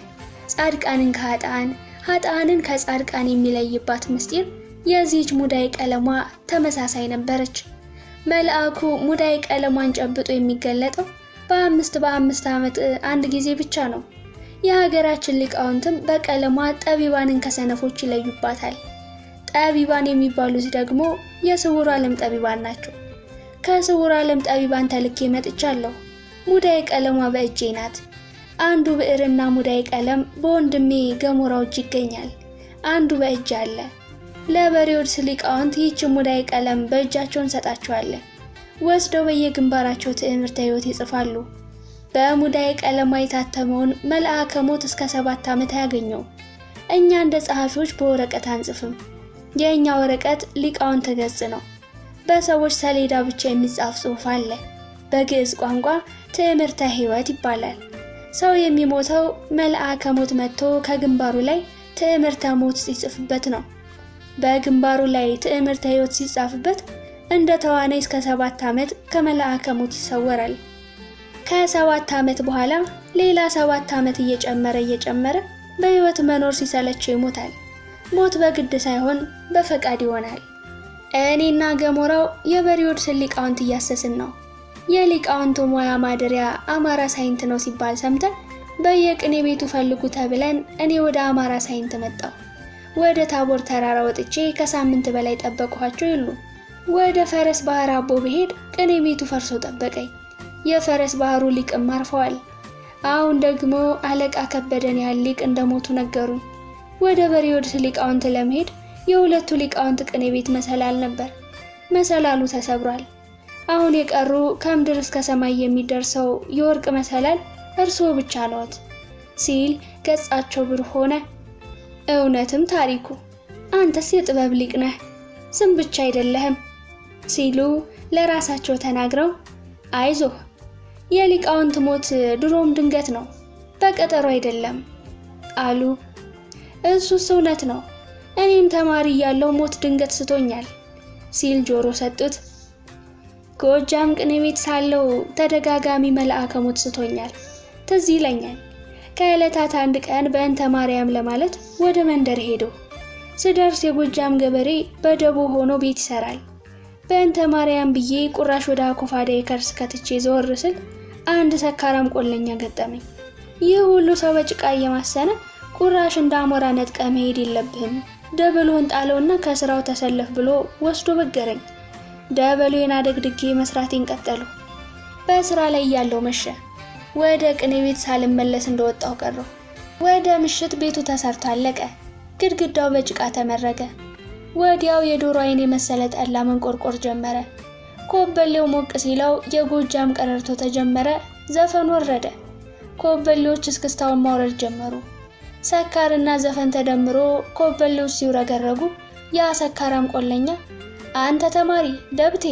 ጻድቃንን ከኃጥአን፣ ኃጥአንን ከጻድቃን የሚለይባት ምስጢር የዚህች ሙዳይ ቀለሟ ተመሳሳይ ነበረች። መልአኩ ሙዳይ ቀለሟን ጨብጦ የሚገለጠው በአምስት ዓመት አንድ ጊዜ ብቻ ነው። የሀገራችን ሊቃውንትም በቀለሟ ጠቢባንን ከሰነፎች ይለዩባታል። ጠቢባን የሚባሉት ደግሞ የስውር ዓለም ጠቢባን ናቸው። ከስውር ዓለም ጠቢባን ተልኬ መጥቻለሁ። ሙዳይ ቀለሟ በእጄ ናት። አንዱ ብዕርና ሙዳይ ቀለም በወንድሜ ገሞራው እጅ ይገኛል። አንዱ በእጅ አለ። ለበሬዎድስ ሊቃውንት ይህች ሙዳይ ቀለም በእጃቸው እንሰጣቸዋለን። ወስደው በየግንባራቸው ትዕምርተ ሕይወት ይጽፋሉ። በሙዳይ ቀለሟ የታተመውን መልአከ ሞት እስከ 7 ዓመት ያገኘው። እኛ እንደ ጸሐፊዎች በወረቀት አንጽፍም። የኛ ወረቀት ሊቃውንት ገጽ ነው። በሰዎች ሰሌዳ ብቻ የሚጻፍ ጽሑፍ አለ። በግዕዝ ቋንቋ ትዕምርተ ሕይወት ይባላል። ሰው የሚሞተው መልአከ ሞት መጥቶ ከግንባሩ ላይ ትዕምርተ ሞት ሲጽፍበት ነው። በግንባሩ ላይ ትዕምርተ ሕይወት ሲጻፍበት እንደ ተዋናይ እስከ 7 ዓመት ከመልአከ ሞት ይሰወራል። ከ7 ዓመት በኋላ ሌላ 7 ዓመት እየጨመረ በሕይወት መኖር ሲሰለቸው ይሞታል። ሞት በግድ ሳይሆን በፈቃድ ይሆናል። እኔና ገሞራው የበሬዎድስ ሊቃውንት እያሰስን ነው። የሊቃውንቱ ሙያ ማደሪያ አማራ ሳይንት ነው ሲባል ሰምተን በየቅኔ ቤቱ ፈልጉ ተብለን እኔ ወደ አማራ ሳይንት መጣሁ። ወደ ታቦር ተራራ ወጥቼ ከሳምንት በላይ ጠበቅኋቸው ይሉ። ወደ ፈረስ ባህር አቦ ብሄድ ቅኔ ቤቱ ፈርሶ ጠበቀኝ። የፈረስ ባህሩ ሊቅም አርፈዋል። አሁን ደግሞ አለቃ ከበደን ያህል ሊቅ እንደሞቱ ነገሩኝ። ወደ በሬዎድስ ሊቃውንት ለመሄድ የሁለቱ ሊቃውንት ቅኔ ቤት መሰላል ነበር። መሰላሉ ተሰብሯል። አሁን የቀሩ ከምድር እስከ ሰማይ የሚደርሰው የወርቅ መሰላል እርስዎ ብቻ ነዎት ሲል ገጻቸው ብሩህ ሆነ። እውነትም ታሪኩ አንተስ የጥበብ ሊቅ ነህ፣ ስም ብቻ አይደለህም ሲሉ ለራሳቸው ተናግረው አይዞህ የሊቃውንት ሞት ድሮም ድንገት ነው፣ በቀጠሮ አይደለም አሉ። እሱስ እውነት ነው፣ እኔም ተማሪ እያለሁ ሞት ድንገት ስቶኛል ሲል ጆሮ ሰጡት። ጎጃም ቅኔ ቤት ሳለው ተደጋጋሚ መልአከ ሞት ስቶኛል፣ ትዝ ይለኛል። ከዕለታት አንድ ቀን በእንተ ማርያም ለማለት ወደ መንደር ሄዶ ስደርስ የጎጃም ገበሬ በደቦ ሆኖ ቤት ይሰራል። በእንተ ማርያም ብዬ ቁራሽ ወደ አኮፋዳ የከርስ ከትቼ ዘወር ስል አንድ ሰካራም ቆለኛ ገጠመኝ። ይህ ሁሉ ሰው በጭቃ እየማሰነ ቁራሽ እንደ አሞራ ነጥቀ መሄድ የለብህም፣ ደበሎን ጣለውና ከስራው ተሰለፍ ብሎ ወስዶ በገረኝ። ደበሎን አደግድጌ መስራቴን ቀጠሉ። በስራ ላይ ያለው መሸ። ወደ ቅኔ ቤት ሳልመለስ እንደወጣው ቀረሁ። ወደ ምሽት ቤቱ ተሰርቶ አለቀ። ግድግዳው በጭቃ ተመረገ። ወዲያው የዶሮ አይን የመሰለ ጠላ መንቆርቆር ጀመረ። ኮበሌው ሞቅ ሲለው የጎጃም ቀረርቶ ተጀመረ። ዘፈን ወረደ። ኮበሌዎች እስክስታውን ማውረድ ጀመሩ። ሰካርና ዘፈን ተደምሮ ኮበሌዎች ሲውረገረጉ ያ ሰካራም ቆለኛ አንተ ተማሪ ደብቴ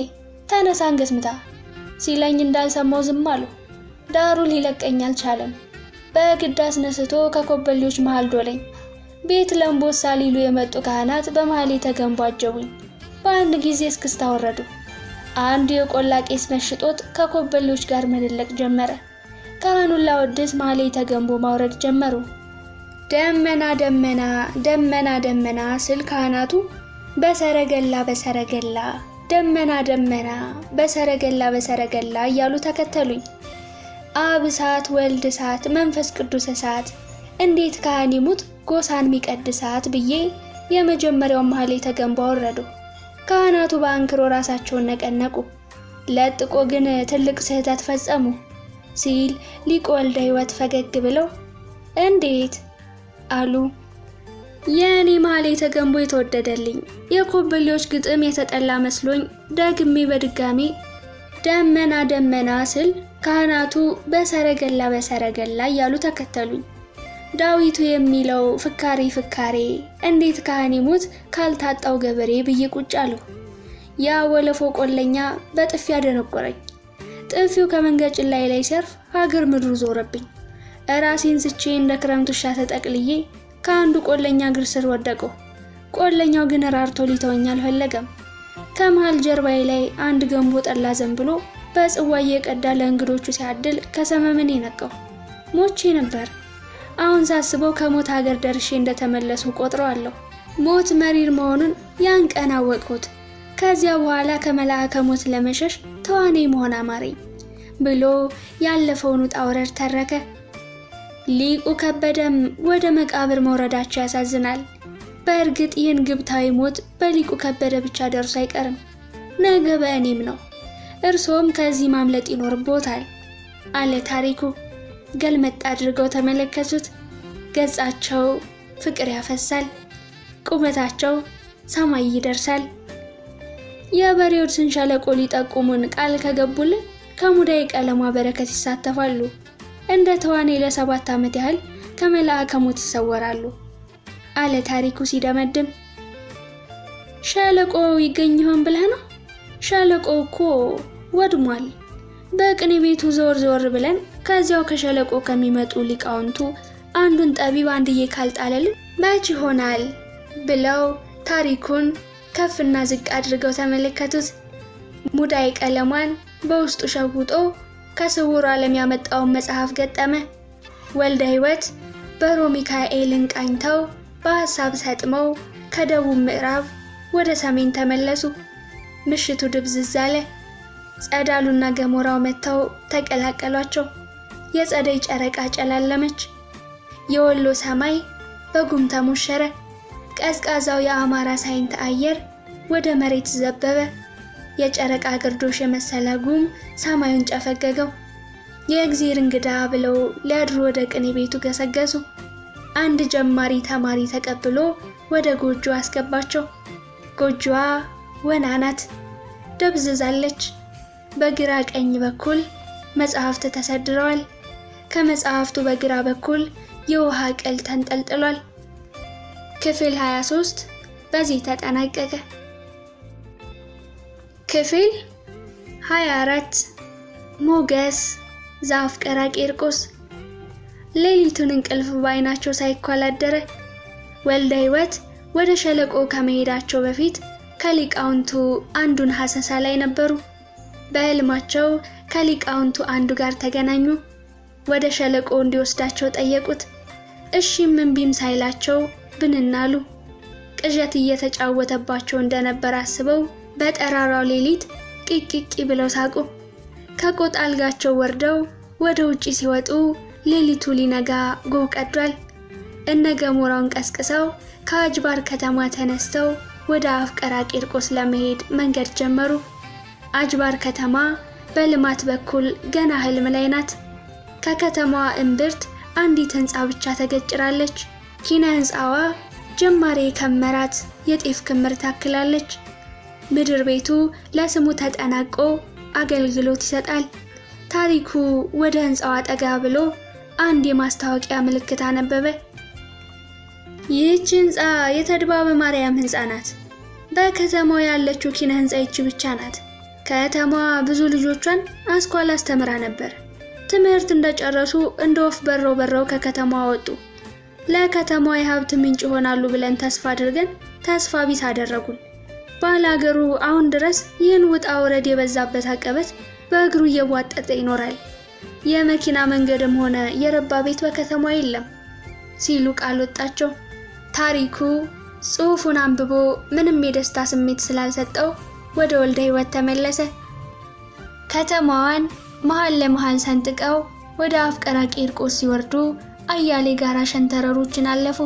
ተነሳ አንገት ምታ ሲለኝ እንዳልሰማው ዝም አሉ። ዳሩ ሊለቀኝ አልቻለም። በግድ አስነስቶ ከኮበሌዎች መሃል ዶለኝ። ቤት ለምቦሳ ሊሉ የመጡ ካህናት በመሃል የተገንቡ አጀቡኝ። በአንድ ጊዜ እስክስታ ወረዱ። አንዱ የቆላ ቄስ ነሽጦት ከኮበሌዎች ጋር መደለቅ ጀመረ። ካህኑን ላወድስ መሃል የተገንቡ ማውረድ ጀመሩ። ደመና ደመና ደመና ደመና ስል ካህናቱ በሰረገላ በሰረገላ ደመና ደመና በሰረገላ በሰረገላ እያሉ ተከተሉኝ። አብ እሳት ወልድ እሳት መንፈስ ቅዱስ እሳት እንዴት ካህን ይሙት ጎሳን ሚቀድሳት ብዬ የመጀመሪያው መሃል የተገንቡ አወረዱ። ካህናቱ በአንክሮ ራሳቸውን ነቀነቁ። ለጥቆ ግን ትልቅ ስህተት ፈጸሙ ሲል ሊቅ ወልደ ሕይወት ፈገግ ብለው እንዴት አሉ። የኔ መሃል የተገንቡ የተወደደልኝ የኮበሌዎች ግጥም የተጠላ መስሎኝ ደግሜ በድጋሚ ደመና ደመና ስል ካህናቱ በሰረገላ በሰረገላ እያሉ ተከተሉኝ። ዳዊቱ የሚለው ፍካሬ ፍካሬ እንዴት ካህን ይሙት ካልታጣው ገበሬ ብዬ ቁጭ አለሁ። ያ ወለፎ ቆለኛ በጥፊ አደነቆረኝ። ጥፊው ከመንገጭላይ ላይ ሲያርፍ ሀገር ምድሩ ዞረብኝ። ራሴን ስቼ እንደ ክረምት ውሻ ተጠቅልዬ ከአንዱ ቆለኛ እግር ስር ወደቀው። ቆለኛው ግን ራርቶ ሊተወኝ አልፈለገም። ከመሃል ጀርባዬ ላይ አንድ ገንቦ ጠላ ዘንብሎ በጽዋ እየቀዳ ለእንግዶቹ ሲያድል ከሰመመኔ ነቀው። ሞቼ ነበር። አሁን ሳስበው ከሞት ሀገር ደርሼ እንደተመለሱ ቆጥረዋለሁ። ሞት መሪር መሆኑን ያን ቀን አወቅሁት። ከዚያ በኋላ ከመልአከ ሞት ለመሸሽ ተዋኔ መሆን አማረኝ ብሎ ያለፈውን ውጣ ውረድ ተረከ። ሊቁ ከበደም ወደ መቃብር መውረዳቸው ያሳዝናል። በእርግጥ ይህን ግብታዊ ሞት በሊቁ ከበደ ብቻ ደርሶ አይቀርም፣ ነገ በእኔም ነው። እርሶም ከዚህ ማምለጥ ይኖርቦታል አለ ታሪኩ። ገልመጥ አድርገው ተመለከቱት። ገጻቸው ፍቅር ያፈሳል፣ ቁመታቸው ሰማይ ይደርሳል። የበሬዎችን ሸለቆ ሊጠቁሙን ቃል ከገቡልን ከሙዳይ ቀለሟ በረከት ይሳተፋሉ። እንደ ተዋኔ ለ7 ዓመት ያህል ከመልአከ ሞት ይሰወራሉ አለ ታሪኩ ሲደመድም። ሸለቆ ይገኝ ይሆን ብለህ ነው? ሸለቆ እኮ ወድሟል። በቅኔ ቤቱ ዘወር ዘወር ብለን ከዚያው ከሸለቆ ከሚመጡ ሊቃውንቱ አንዱን ጠቢብ አንድዬ ካልጣለልን መች ይሆናል ብለው ታሪኩን ከፍና ዝቅ አድርገው ተመለከቱት። ሙዳይ ቀለሟን በውስጡ ሸጉጦ ከስውር ዓለም ያመጣውን መጽሐፍ ገጠመ። ወልደ ሕይወት በሮሚካኤልን ቃኝተው በሐሳብ ሰጥመው ከደቡብ ምዕራብ ወደ ሰሜን ተመለሱ። ምሽቱ ድብዝዝ አለ። ጸዳሉና ገሞራው መጥተው ተቀላቀሏቸው። የጸደይ ጨረቃ ጨላለመች። የወሎ ሰማይ በጉም ተሞሸረ። ቀዝቃዛው የአማራ ሳይንት አየር ወደ መሬት ዘበበ። የጨረቃ ግርዶሽ የመሰለ ጉም ሰማዩን ጨፈገገው። የእግዚአብሔር እንግዳ ብለው ሊያድሩ ወደ ቅኔ ቤቱ ገሰገሱ። አንድ ጀማሪ ተማሪ ተቀብሎ ወደ ጎጆ አስገባቸው። ጎጆዋ ወና ናት፣ ደብዝዛለች። በግራ ቀኝ በኩል መጽሐፍት ተሰድረዋል። ከመጽሐፍቱ በግራ በኩል የውሃ ቅል ተንጠልጥሏል። ክፍል 23 በዚህ ተጠናቀቀ። ክፍል 24 ሞገስ ዘአፍቀረ ቂርቆስ። ሌሊቱን እንቅልፍ ባይናቸው ሳይኳል አደረ። ወልደ ሕይወት ወደ ሸለቆ ከመሄዳቸው በፊት ከሊቃውንቱ አንዱን ሐሰሳ ላይ ነበሩ። በሕልማቸው ከሊቃውንቱ አንዱ ጋር ተገናኙ። ወደ ሸለቆ እንዲወስዳቸው ጠየቁት። እሺም እምቢም ሳይላቸው ብንናሉ። ቅዠት እየተጫወተባቸው እንደነበር አስበው በጠራራው ሌሊት ቂቂቂ ብለው ሳቁ። ከቆጥ አልጋቸው ወርደው ወደ ውጪ ሲወጡ ሌሊቱ ሊነጋ ጎህ ቀዷል። እነ ገሞራውን ቀስቅሰው ከአጅባር ከተማ ተነስተው ወደ አፍቀራ ቂርቆስ ለመሄድ መንገድ ጀመሩ። አጅባር ከተማ በልማት በኩል ገና ህልም ላይ ናት። ከከተማዋ እምብርት አንዲት ህንጻ ብቻ ተገጭራለች። ኪነ ህንጻዋ ጀማሪ ከመራት የጤፍ ክምር ታክላለች። ምድር ቤቱ ለስሙ ተጠናቆ አገልግሎት ይሰጣል። ታሪኩ ወደ ህንጻዋ ጠጋ ብሎ አንድ የማስታወቂያ ምልክት አነበበ። ይህች ህንፃ የተድባበ ማርያም ህንፃ ናት። በከተማው ያለችው ኪነ ህንፃ ይህች ብቻ ናት። ከተማዋ ብዙ ልጆቿን አስኳላ አስተምራ ነበር። ትምህርት እንደጨረሱ እንደ ወፍ በረው ከከተማዋ ወጡ። ለከተማዋ የሀብት ምንጭ ይሆናሉ ብለን ተስፋ አድርገን ተስፋ ቢስ አደረጉን። ባላገሩ አሁን ድረስ ይህን ውጣ ውረድ የበዛበት አቀበት በእግሩ እየቧጠጠ ይኖራል። የመኪና መንገድም ሆነ የረባ ቤት በከተማዋ የለም ሲሉ ቃል ወጣቸው። ታሪኩ ጽሑፉን አንብቦ ምንም የደስታ ስሜት ስላልሰጠው ወደ ወልደ ሕይወት ተመለሰ። ከተማዋን መሃል ለመሃል ሰንጥቀው ወደ አፍቀራ ቂርቆስ ሲወርዱ አያሌ ጋራ ሸንተረሮችን አለፉ።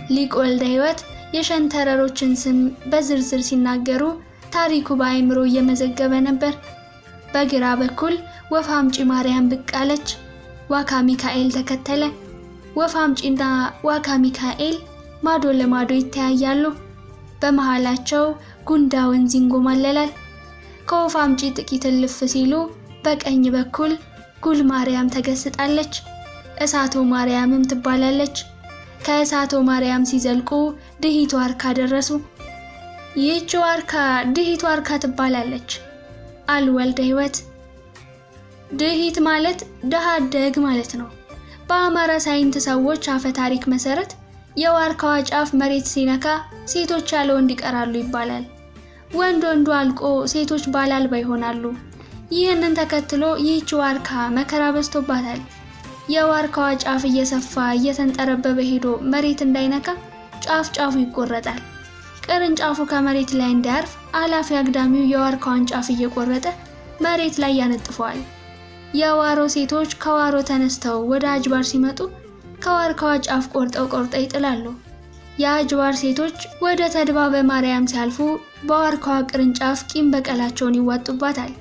ሊቅ ወልደ ሕይወት የሸንተረሮችን ስም በዝርዝር ሲናገሩ ታሪኩ በአእምሮ እየመዘገበ ነበር። በግራ በኩል ወፍ አምጪ ማርያም ብቅ አለች። ዋካ ሚካኤል ተከተለ። ወፍ አምጪና ዋካ ሚካኤል ማዶ ለማዶ ይተያያሉ። በመሃላቸው ጉንዳ ወንዝ ይንጎማለላል። ከወፍ አምጪ ጥቂት እልፍ ሲሉ በቀኝ በኩል ጉል ማርያም ተገስጣለች። እሳቶ ማርያምም ትባላለች። ከእሳቶ ማርያም ሲዘልቁ ድሂት ዋርካ ደረሱ። ይህች ዋርካ ድሂት ዋርካ ትባላለች አሉ ወልደ ሕይወት። ድሂት ማለት ደሃ አደግ ማለት ነው። በአማራ ሳይንት ሰዎች አፈ ታሪክ መሰረት የዋርካዋ ጫፍ መሬት ሲነካ ሴቶች ያለ ወንድ ይቀራሉ ይባላል። ወንዱ አልቆ ሴቶች ባል አልባ ይሆናሉ። ይህንን ተከትሎ ይህች ዋርካ መከራ በዝቶባታል። የዋርካዋ ጫፍ እየሰፋ እየተንጠረበበ ሄዶ መሬት እንዳይነካ ጫፉ ይቆረጣል። ቅርንጫፉ ከመሬት ላይ እንዳያርፍ አላፊ አግዳሚው የዋርካዋን ጫፍ እየቆረጠ መሬት ላይ ያነጥፈዋል። የዋሮ ሴቶች ከዋሮ ተነስተው ወደ አጅባር ሲመጡ ከዋርካዋ ጫፍ ቆርጠው ይጥላሉ። የአጅባር ሴቶች ወደ ተድባበ ማርያም ሲያልፉ በዋርካዋ ቅርንጫፍ ቂም በቀላቸውን ይዋጡባታል።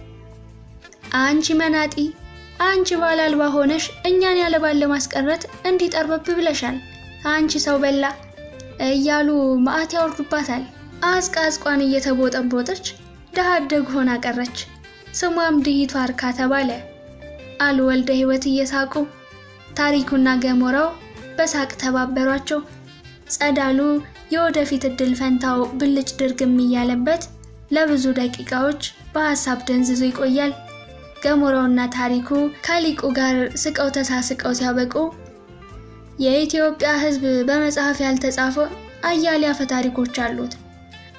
አንቺ መናጢ፣ አንቺ ባል አልባ ሆነሽ እኛን ያለ ባል ለማስቀረት እንዲጠርበብ ብለሻል፣ አንቺ ሰው በላ እያሉ ማዕት ያወርዱባታል። አዝቃዝቋን እየተቦጠቦጠች ደሃ አደግ ሆና ቀረች። ስሟም ድሂት ዋርካ ተባለ አሉ ወልደ ሕይወት እየሳቁ። ታሪኩና ገሞራው በሳቅ ተባበሯቸው። ጸዳሉ የወደፊት እድል ፈንታው ብልጭ ድርግም እያለበት ለብዙ ደቂቃዎች በሐሳብ ደንዝዞ ይቆያል። ገሞራውና ታሪኩ ከሊቁ ጋር ስቀው ተሳስቀው ሲያበቁ የኢትዮጵያ ሕዝብ በመጽሐፍ ያልተጻፈ አያሌ አፈ ታሪኮች አሉት።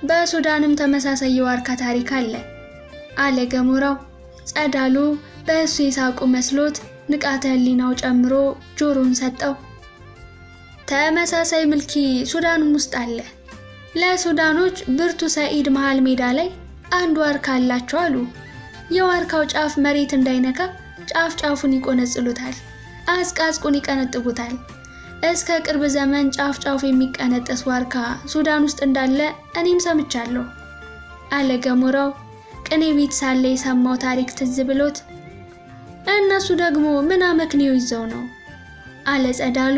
በሱዳንም ተመሳሳይ የዋርካ ታሪክ አለ ገሞራው። ጸዳሉ በእሱ የሳቁ መስሎት ንቃተ ህሊናው ጨምሮ ጆሮን ሰጠው። ተመሳሳይ ምልኪ ሱዳንም ውስጥ አለ። ለሱዳኖች ብርቱ ሰኢድ መሃል ሜዳ ላይ አንድ ዋርካ አላቸው አሉ። የዋርካው ጫፍ መሬት እንዳይነካ ጫፉን ይቆነጽሉታል፣ አዝቃዝቁን ይቀነጥቡታል። እስከ ቅርብ ዘመን ጫፍ የሚቀነጠስ ዋርካ ሱዳን ውስጥ እንዳለ እኔም ሰምቻለሁ አለ ገሞራው። ቅኔ ቤት ሳለ የሰማው ታሪክ ትዝ ብሎት እነሱ ደግሞ ምን አመክንዮ ይዘው ነው አለ ጸዳሉ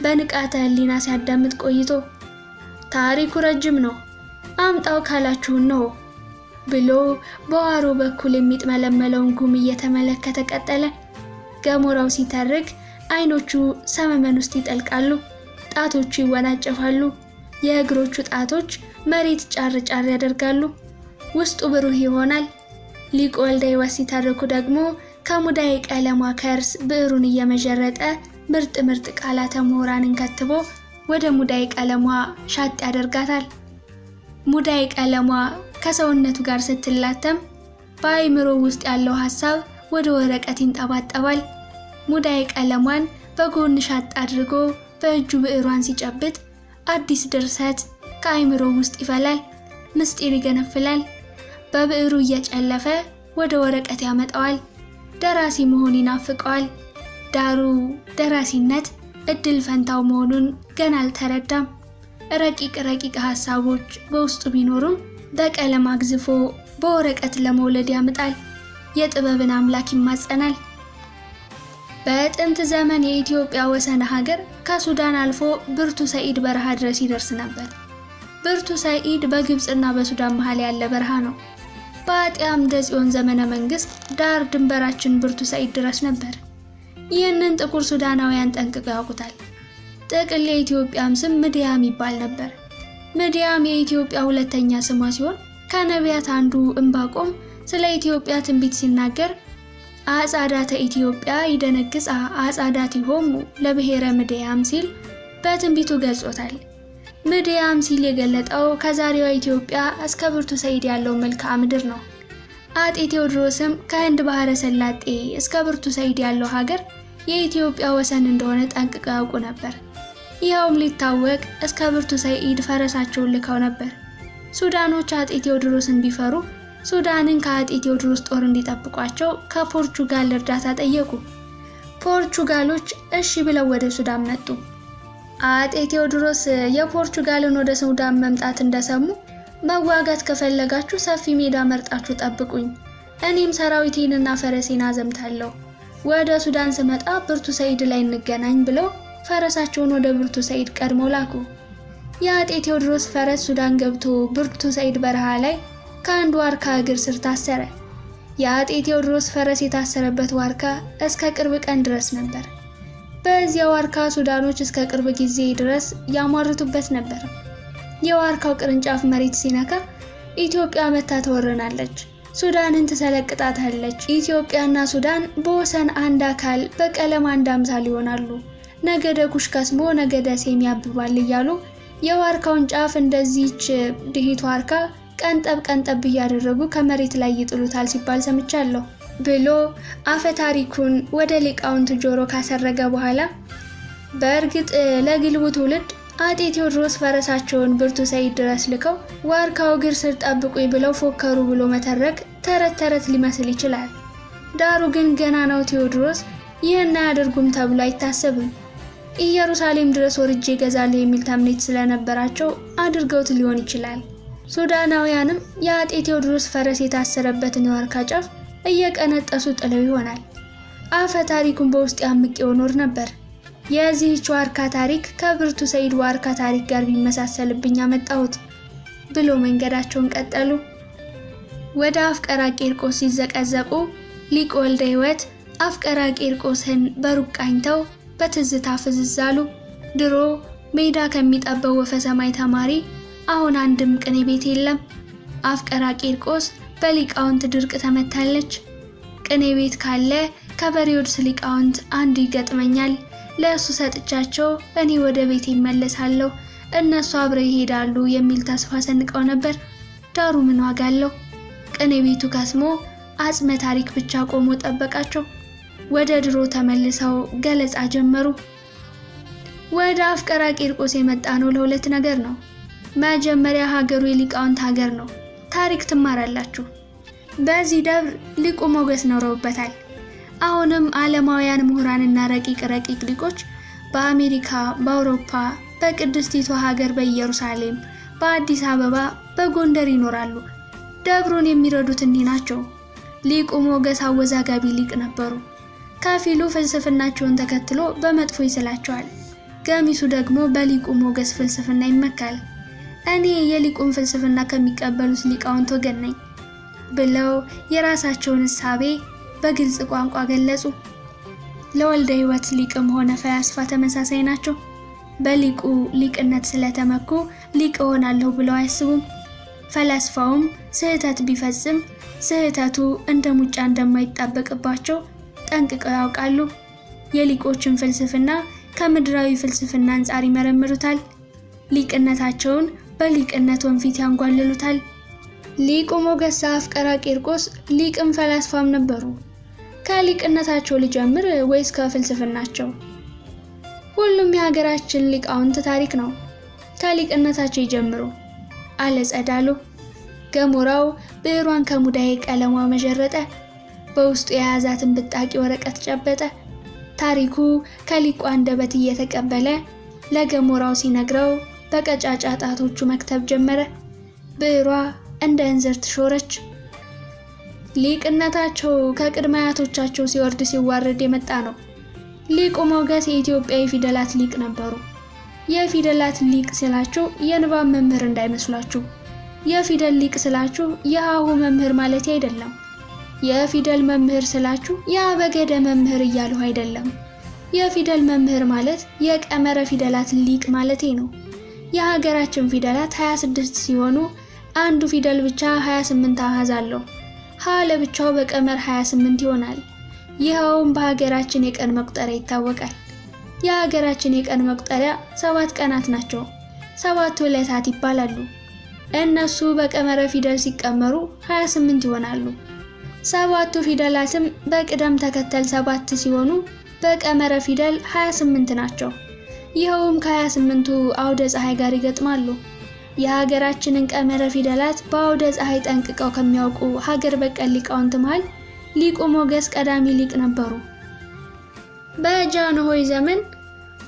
በንቃተ ህሊና ሲያዳምጥ ቆይቶ። ታሪኩ ረጅም ነው፣ አምጣው ካላችሁ ነው ብሎ በዋሮ በኩል የሚጥመለመለውን ጉም እየተመለከተ ቀጠለ። ገሞራው ሲተርክ አይኖቹ ሰመመን ውስጥ ይጠልቃሉ፣ ጣቶቹ ይወናጨፋሉ። የእግሮቹ ጣቶች መሬት ጫር ያደርጋሉ። ውስጡ ብሩህ ይሆናል። ሊቅ ወልደ ሕይወት ሲተርኩ ደግሞ ከሙዳየ ቀለሟ ከርስ ብዕሩን እየመጀረጠ ምርጥ ቃላተ ምሁራንን ከትቦ ወደ ሙዳየ ቀለሟ ሻጥ ያደርጋታል። ሙዳየ ቀለሟ ከሰውነቱ ጋር ስትላተም በአይምሮ ውስጥ ያለው ሐሳብ ወደ ወረቀት ይንጠባጠባል። ሙዳየ ቀለሟን በጎን ሻጥ አድርጎ በእጁ ብዕሯን ሲጨብጥ አዲስ ድርሰት ከአይምሮ ውስጥ ይፈላል፣ ምስጢር ይገነፍላል። በብዕሩ እየጨለፈ ወደ ወረቀት ያመጣዋል። ደራሲ መሆን ይናፍቀዋል። ዳሩ ደራሲነት እድል ፈንታው መሆኑን ገና አልተረዳም። ረቂቅ ሐሳቦች በውስጡ ቢኖሩም በቀለም አግዝፎ በወረቀት ለመውለድ ያምጣል። የጥበብን አምላክ ይማጸናል። በጥንት ዘመን የኢትዮጵያ ወሰነ ሀገር ከሱዳን አልፎ ብርቱ ሰኢድ በረሃ ድረስ ይደርስ ነበር። ብርቱ ሰኢድ በግብጽና በሱዳን መሃል ያለ በረሃ ነው። በአጤ አምደ ጽዮን ዘመነ መንግስት ዳር ድንበራችን ብርቱ ሰኢድ ድረስ ነበር። ይህንን ጥቁር ሱዳናውያን ጠንቅቀው ያውቁታል። ጥቅል የኢትዮጵያም ስም ምድያም ይባል ነበር። ምድያም የኢትዮጵያ ሁለተኛ ስሟ ሲሆን ከነቢያት አንዱ ዕንባቆም ስለ ኢትዮጵያ ትንቢት ሲናገር አጻዳተ ኢትዮጵያ ይደነግጽ አጻዳቲሆሙ ለብሔረ ምድያም ሲል በትንቢቱ ገልጾታል። ምድያም ሲል የገለጠው ከዛሬዋ ኢትዮጵያ እስከ ብርቱ ሰይድ ያለው መልክዓ ምድር ነው። አጤ ቴዎድሮስም ከህንድ ባህረ ሰላጤ እስከ ብርቱ ሰይድ ያለው ሀገር የኢትዮጵያ ወሰን እንደሆነ ጠንቅቀው ያውቁ ነበር። ይኸውም ሊታወቅ እስከ ብርቱ ሰይድ ፈረሳቸውን ልከው ነበር። ሱዳኖች አጤ ቴዎድሮስን ቢፈሩ ሱዳንን ከአጤ ቴዎድሮስ ጦር እንዲጠብቋቸው ከፖርቹጋል እርዳታ ጠየቁ። ፖርቹጋሎች እሺ ብለው ወደ ሱዳን መጡ። አጤ ቴዎድሮስ የፖርቹጋልን ወደ ሱዳን መምጣት እንደሰሙ መዋጋት ከፈለጋችሁ ሰፊ ሜዳ መርጣችሁ ጠብቁኝ፣ እኔም ሰራዊቴንና ፈረሴን አዘምታለሁ፣ ወደ ሱዳን ስመጣ ብርቱ ሰይድ ላይ እንገናኝ ብለው ፈረሳቸውን ወደ ብርቱ ሰይድ ቀድመው ላኩ። የአጤ ቴዎድሮስ ፈረስ ሱዳን ገብቶ ብርቱ ሰይድ በረሃ ላይ ከአንድ ዋርካ እግር ስር ታሰረ። የአጤ ቴዎድሮስ ፈረስ የታሰረበት ዋርካ እስከ ቅርብ ቀን ድረስ ነበር። በዚያ ዋርካ ሱዳኖች እስከ ቅርብ ጊዜ ድረስ ያሟርቱበት ነበር። የዋርካው ቅርንጫፍ መሬት ሲነካ ኢትዮጵያ መታ ተወረናለች፣ ሱዳንን ትሰለቅጣታለች፣ ኢትዮጵያና ሱዳን በወሰን አንድ አካል በቀለም አንድ አምሳል ይሆናሉ፣ ነገደ ኩሽ ከስሞ ነገደ ሴም ያብባል እያሉ የዋርካውን ጫፍ እንደዚህች ድሂት ዋርካ ቀንጠብ እያደረጉ ከመሬት ላይ ይጥሉታል ሲባል ሰምቻለሁ ብሎ አፈ ታሪኩን ወደ ሊቃውንት ጆሮ ካሰረገ በኋላ በእርግጥ ለግልቡ ትውልድ አጤ ቴዎድሮስ ፈረሳቸውን ብርቱ ሰይድ ድረስ ልከው ዋርካው እግር ስር ጠብቁኝ ብለው ፎከሩ ብሎ መተረክ ተረት ሊመስል ይችላል። ዳሩ ግን ገና ነው ቴዎድሮስ ይህን አያደርጉም ተብሎ አይታሰብም። ኢየሩሳሌም ድረስ ወርጄ ገዛለሁ የሚል ተምኔት ስለነበራቸው አድርገውት ሊሆን ይችላል። ሱዳናውያንም የአጤ ቴዎድሮስ ፈረስ የታሰረበትን የዋርካ ጫፍ እየቀነጠሱ ጥለው ይሆናል። አፈ ታሪኩን በውስጥ ያምቄው ኖር ነበር። የዚህች ዋርካ ታሪክ ከብርቱ ሰይድ ዋርካ ታሪክ ጋር ቢመሳሰልብኝ አመጣሁት ብሎ መንገዳቸውን ቀጠሉ። ወደ አፍቀራ ቂርቆስ ሲዘቀዘቁ ሊቅ ወልደ ሕይወት አፍቀራ ቂርቆስን በሩቅ ቃኝተው በትዝታ ፍዝዝ አሉ። ድሮ ሜዳ ከሚጠበው ወፈ ሰማይ ተማሪ አሁን አንድም ቅኔ ቤት የለም። አፍቀራ ቂርቆስ በሊቃውንት ድርቅ ተመታለች። ቅኔ ቤት ካለ ከበሬዎድስ ሊቃውንት አንዱ ይገጥመኛል፣ ለእሱ ሰጥቻቸው እኔ ወደ ቤት ይመለሳለሁ፣ እነሱ አብረው ይሄዳሉ የሚል ተስፋ ሰንቀው ነበር። ዳሩ ምን ዋጋ አለው? ቅኔ ቤቱ ከስሞ አጽመ ታሪክ ብቻ ቆሞ ጠበቃቸው። ወደ ድሮ ተመልሰው ገለጻ ጀመሩ። ወደ አፍቀራ ቂርቆስ የመጣ ነው ለሁለት ነገር ነው። መጀመሪያ ሀገሩ የሊቃውንት ሀገር ነው፣ ታሪክ ትማራላችሁ። በዚህ ደብር ሊቁ ሞገስ ኖረውበታል። አሁንም ዓለማውያን ምሁራንና ረቂቅ ሊቆች በአሜሪካ፣ በአውሮፓ፣ በቅድስቲቷ ሀገር በኢየሩሳሌም፣ በአዲስ አበባ፣ በጎንደር ይኖራሉ። ደብሩን የሚረዱት እኒህ ናቸው። ሊቁ ሞገስ አወዛጋቢ ሊቅ ነበሩ። ከፊሉ ፍልስፍናቸውን ተከትሎ በመጥፎ ይስላቸዋል፣ ገሚሱ ደግሞ በሊቁ ሞገስ ፍልስፍና ይመካል። እኔ የሊቁን ፍልስፍና ከሚቀበሉት ሊቃውንት ወገን ነኝ ብለው የራሳቸውን እሳቤ በግልጽ ቋንቋ ገለጹ። ለወልደ ሕይወት ሊቅም ሆነ ፈላስፋ ተመሳሳይ ናቸው። በሊቁ ሊቅነት ስለተመኩ ሊቅ ሆናለሁ ብለው አያስቡም። ፈላስፋውም ስህተት ቢፈጽም ስህተቱ እንደ ሙጫ እንደማይጣበቅባቸው ጠንቅቀው ያውቃሉ። የሊቆችን ፍልስፍና ከምድራዊ ፍልስፍና አንጻር ይመረምሩታል። ሊቅነታቸውን በሊቅነት ወንፊት ያንጓልሉታል። ሊቁ ሞገስ አፍቀራ ቂርቆስ ሊቅም ፈላስፋም ነበሩ። ከሊቅነታቸው ልጀምር ወይስ ከፍልስፍናቸው? ሁሉም የሀገራችን ሊቃውንት ታሪክ ነው። ከሊቅነታቸው ይጀምሩ አለ ጸዳሉ። ገሞራው ብዕሯን ከሙዳዬ ቀለሟ መጀረጠ፣ በውስጡ የያዛትን ብጣቂ ወረቀት ጨበጠ። ታሪኩ ከሊቁ አንደበት እየተቀበለ ለገሞራው ሲነግረው በቀጫጫ ጣቶቹ መክተብ ጀመረ። ብዕሯ እንደ እንዝርት ሾረች። ሊቅነታቸው ከቅድመ አያቶቻቸው ሲወርድ ሲዋረድ የመጣ ነው። ሊቁ ሞገስ የኢትዮጵያ የፊደላት ሊቅ ነበሩ። የፊደላት ሊቅ ስላችሁ የንባብ መምህር እንዳይመስላችሁ። የፊደል ሊቅ ስላችሁ የሃሁ መምህር ማለት አይደለም። የፊደል መምህር ስላችሁ የአበገደ መምህር እያሉ አይደለም። የፊደል መምህር ማለት የቀመረ ፊደላት ሊቅ ማለቴ ነው። የሀገራችን ፊደላት 26 ሲሆኑ አንዱ ፊደል ብቻ 28 አሃዝ አለው። ሀ ለብቻው በቀመር 28 ይሆናል። ይኸውም በሀገራችን የቀን መቁጠሪያ ይታወቃል። የሀገራችን የቀን መቁጠሪያ 7 ቀናት ናቸው። 7 ዕለታት ይባላሉ። እነሱ በቀመረ ፊደል ሲቀመሩ 28 ይሆናሉ። 7ቱ ፊደላትም በቅደም ተከተል 7 ሲሆኑ በቀመረ ፊደል 28 ናቸው። ይኸውም ከ28ቱ አውደ ፀሐይ ጋር ይገጥማሉ። የሀገራችንን ቀመረ ፊደላት በአውደ ፀሐይ ጠንቅቀው ከሚያውቁ ሀገር በቀል ሊቃውንት መሃል ሊቁ ሞገስ ቀዳሚ ሊቅ ነበሩ። በጃንሆይ ዘመን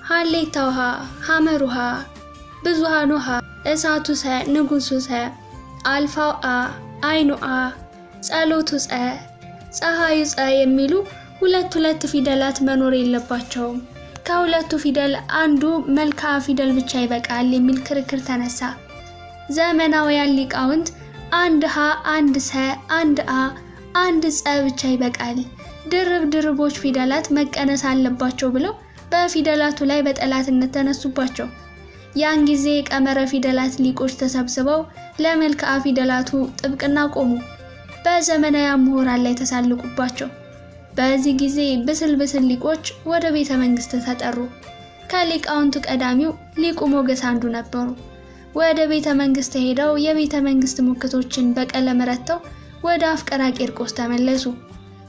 ሀሌታ ውሃ፣ ሐመር ውሃ፣ ብዙሃን ውሃ፣ እሳቱ ሰ፣ ንጉሱ ሰ፣ አልፋው አ፣ አይኑ አ፣ ጸሎቱ ጸ፣ ፀሐዩ ጸ የሚሉ ሁለት ፊደላት መኖር የለባቸውም። ከሁለቱ ፊደል አንዱ መልክዓ ፊደል ብቻ ይበቃል የሚል ክርክር ተነሳ። ዘመናውያን ሊቃውንት አንድ ሀ፣ አንድ ሰ፣ አንድ አ፣ አንድ ጸ ብቻ ይበቃል፣ ድርቦች ፊደላት መቀነስ አለባቸው ብለው በፊደላቱ ላይ በጠላትነት ተነሱባቸው። ያን ጊዜ የቀመረ ፊደላት ሊቆች ተሰብስበው ለመልክዓ ፊደላቱ ጥብቅና ቆሙ። በዘመናዊ ምሁራን ላይ ተሳልቁባቸው። በዚህ ጊዜ ብስል ሊቆች ወደ ቤተ መንግስት ተጠሩ። ከሊቃውንቱ ቀዳሚው ሊቁ ሞገስ አንዱ ነበሩ። ወደ ቤተ መንግስት ሄደው የቤተ መንግስት ሙክቶችን በቀለም ረተው ወደ አፍቀራ ቂርቆስ ተመለሱ።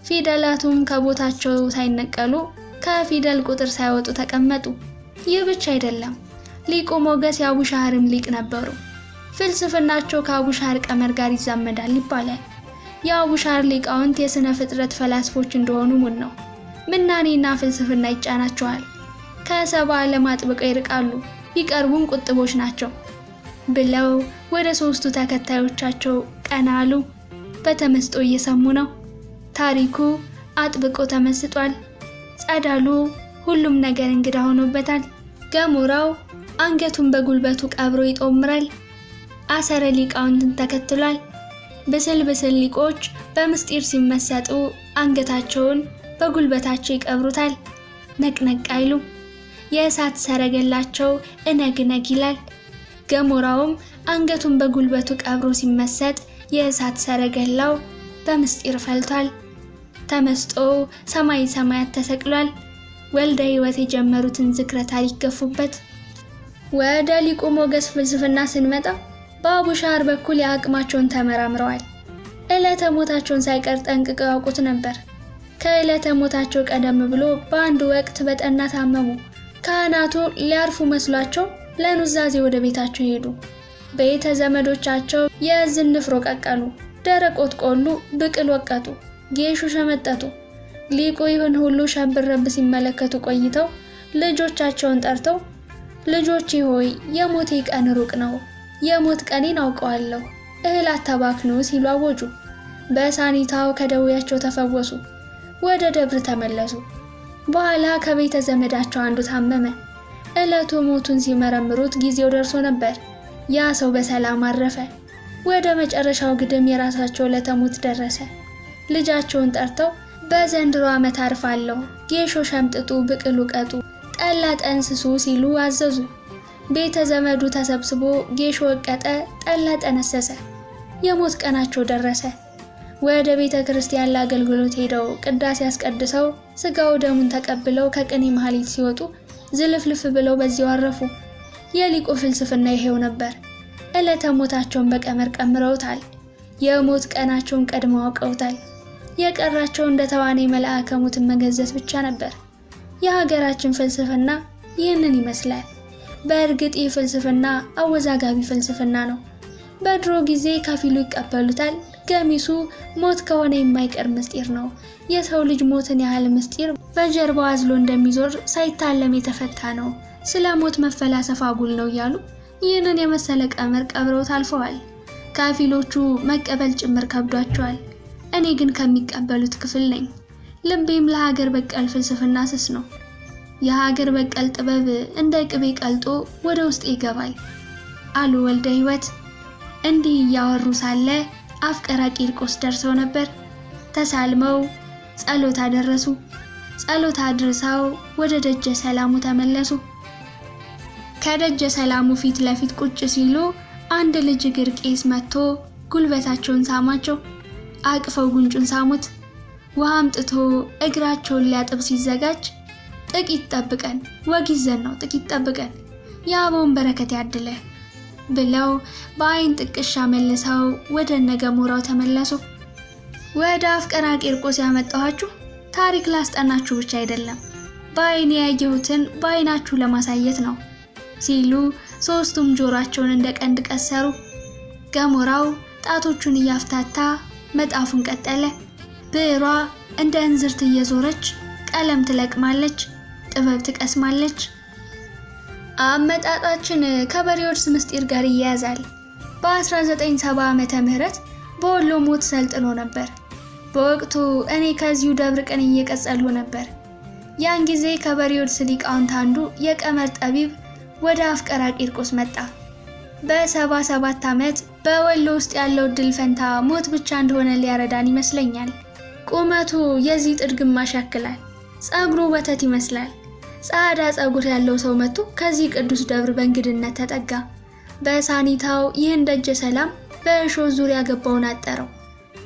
ፊደላቱም ከቦታቸው ሳይነቀሉ ከፊደል ቁጥር ሳይወጡ ተቀመጡ። ይህ ብቻ አይደለም፣ ሊቁ ሞገስ የአቡሻህርም ሊቅ ነበሩ። ፍልስፍናቸው ከአቡሻህር ቀመር ጋር ይዛመዳል ይባላል። የአቡሻህር ሊቃውንት የሥነ ፍጥረት ፈላስፎች እንደሆኑ ሙን ነው። ምናኔና ፍልስፍና ይጫናቸዋል። ከሰባ ዓለም አጥብቀው ይርቃሉ፣ ቢቀርቡም ቁጥቦች ናቸው ብለው ወደ 3ቱ ተከታዮቻቸው ቀና አሉ። በተመስጦ እየሰሙ ነው። ታሪኩ አጥብቆ ተመስጧል። ጸዳሉ ሁሉም ነገር እንግዳ ሆኖበታል። ገሞራው አንገቱን በጉልበቱ ቀብሮ ይጦምራል። አሰረ ሊቃውንትን ተከትሏል። ብስል ሊቆች በምስጢር ሲመሰጡ አንገታቸውን በጉልበታቸው ይቀብሩታል። ነቅነቅ አይሉ። የእሳት ሰረገላቸው እነግነግ ይላል። ገሞራውም አንገቱን በጉልበቱ ቀብሮ ሲመሰጥ የእሳት ሰረገላው በምስጢር ፈልቷል። ተመስጦ ሰማያት ተሰቅሏል። ወልደ ሕይወት የጀመሩትን ዝክረ ታሪክ ገፉበት። ወደ ሊቁ ሞገስ ፍልስፍና ስንመጣ በአቡሻህር በኩል የአቅማቸውን ተመራምረዋል። ዕለተ ሞታቸውን ሳይቀር ጠንቅቀው ያውቁት ነበር። ከዕለተ ሞታቸው ቀደም ብሎ በአንድ ወቅት በጠና ታመሙ። ካህናቱ ሊያርፉ መስሏቸው ለኑዛዜ ወደ ቤታቸው ሄዱ። ቤተ ዘመዶቻቸው የእዝን ንፍሮ ቀቀሉ፣ ደረቅ ቆሉ፣ ብቅል ወቀጡ፣ ጌሾ ሸመጠጡ። ሊቁ ይህን ሁሉ ሸብረብ ሲመለከቱ ቆይተው ልጆቻቸውን ጠርተው ልጆቼ ሆይ የሞቴ ቀን ሩቅ ነው፣ የሞት ቀኔን አውቀዋለሁ፣ እህል አታባክኑ ሲሉ አወጁ። በሳኒታው ከደዌያቸው ተፈወሱ፣ ወደ ደብር ተመለሱ። በኋላ ከቤተ ዘመዳቸው አንዱ ታመመ። ዕለቱ ሞቱን ሲመረምሩት ጊዜው ደርሶ ነበር። ያ ሰው በሰላም አረፈ። ወደ መጨረሻው ግድም የራሳቸው ለተሞት ደረሰ። ልጃቸውን ጠርተው በዘንድሮ ዓመት አርፋለሁ፣ ጌሾ ሸምጥጡ፣ ብቅል ውቀጡ፣ ጠላ ጠንስሱ ሲሉ አዘዙ። ቤተ ዘመዱ ተሰብስቦ ጌሾ ወቀጠ፣ ጠላ ጠነሰሰ። የሞት ቀናቸው ደረሰ። ወደ ቤተ ክርስቲያን ለአገልግሎት ሄደው ቅዳሴ ያስቀድሰው ስጋው ደሙን ተቀብለው ከቅኔ መሐሌት ሲወጡ ዝልፍልፍ ብለው በዚያው አረፉ። የሊቁ ፍልስፍና ይሄው ነበር። ዕለተ ሞታቸውን በቀመር ቀምረውታል። የሞት ቀናቸውን ቀድመው አውቀውታል። የቀራቸው እንደ ተዋናይ መልአከ ሞትን መገዘት ብቻ ነበር። የሀገራችን ፍልስፍና ይህንን ይመስላል። በእርግጥ ይህ ፍልስፍና አወዛጋቢ ፍልስፍና ነው። በድሮ ጊዜ ከፊሉ ይቀበሉታል፣ ገሚሱ ሞት ከሆነ የማይቀር ምስጢር ነው፣ የሰው ልጅ ሞትን ያህል ምስጢር በጀርባው አዝሎ እንደሚዞር ሳይታለም የተፈታ ነው፣ ስለ ሞት መፈላሰፍ አጉል ነው እያሉ ይህንን የመሰለ ቀመር ቀብረውት አልፈዋል። ከፊሎቹ መቀበል ጭምር ከብዷቸዋል። እኔ ግን ከሚቀበሉት ክፍል ነኝ። ልቤም ለሀገር በቀል ፍልስፍና ስስ ነው። የሀገር በቀል ጥበብ እንደ ቅቤ ቀልጦ ወደ ውስጥ ይገባል አሉ ወልደ ሕይወት። እንዲህ እያወሩ ሳለ አፍቀራ ቂርቆስ ደርሰው ነበር። ተሳልመው ጸሎት አደረሱ። ጸሎት አድርሰው ወደ ደጀ ሰላሙ ተመለሱ። ከደጀ ሰላሙ ፊት ለፊት ቁጭ ሲሉ አንድ ልጅ እግር ቄስ መጥቶ ጉልበታቸውን ሳማቸው። አቅፈው ጉንጩን ሳሙት። ውሃ አምጥቶ እግራቸውን ሊያጥብ ሲዘጋጅ ጥቂት ጠብቀን ወግ ይዘን ነው ጥቂት ጠብቀን የአበውን በረከት ያድለ ብለው በአይን ጥቅሻ መልሰው ወደ ነገሞራው ተመለሱ። ወደ አፍቀራ ቂርቆስ ያመጣኋችሁ ታሪክ ላስጠናችሁ ብቻ አይደለም፣ በአይን ያየሁትን በአይናችሁ ለማሳየት ነው ሲሉ ሶስቱም ጆሮአቸውን እንደ ቀንድ ቀሰሩ። ገሞራው ጣቶቹን እያፍታታ መጣፉን ቀጠለ። ብዕሯ እንደ እንዝርት እየዞረች ቀለም ትለቅማለች፣ ጥበብ ትቀስማለች። አመጣጣችን ከበሬዎርስ ምስጢር ጋር ይያያዛል። በ1970 ዓመተ ምህረት በወሎ ሞት ሰልጥኖ ነበር። በወቅቱ እኔ ከዚሁ ደብር ቅኔ እየቀጸልሁ ነበር። ያን ጊዜ ከበሬዎርስ ሊቃውንት አንዱ የቀመር ጠቢብ ወደ አፍቀራ ቂርቆስ መጣ። በ77 ዓመት በወሎ ውስጥ ያለው ድል ፈንታ ሞት ብቻ እንደሆነ ሊያረዳን ይመስለኛል። ቁመቱ የዚህ ጥድ ግማሽ ያክላል። ጸጉሩ ወተት ይመስላል። ጻዕዳ ጸጉር ያለው ሰው መጥቶ ከዚህ ቅዱስ ደብር በእንግድነት ተጠጋ። በሳኒታው ይህን ደጀ ሰላም በእሾህ ዙሪያ ገባውን አጠረው።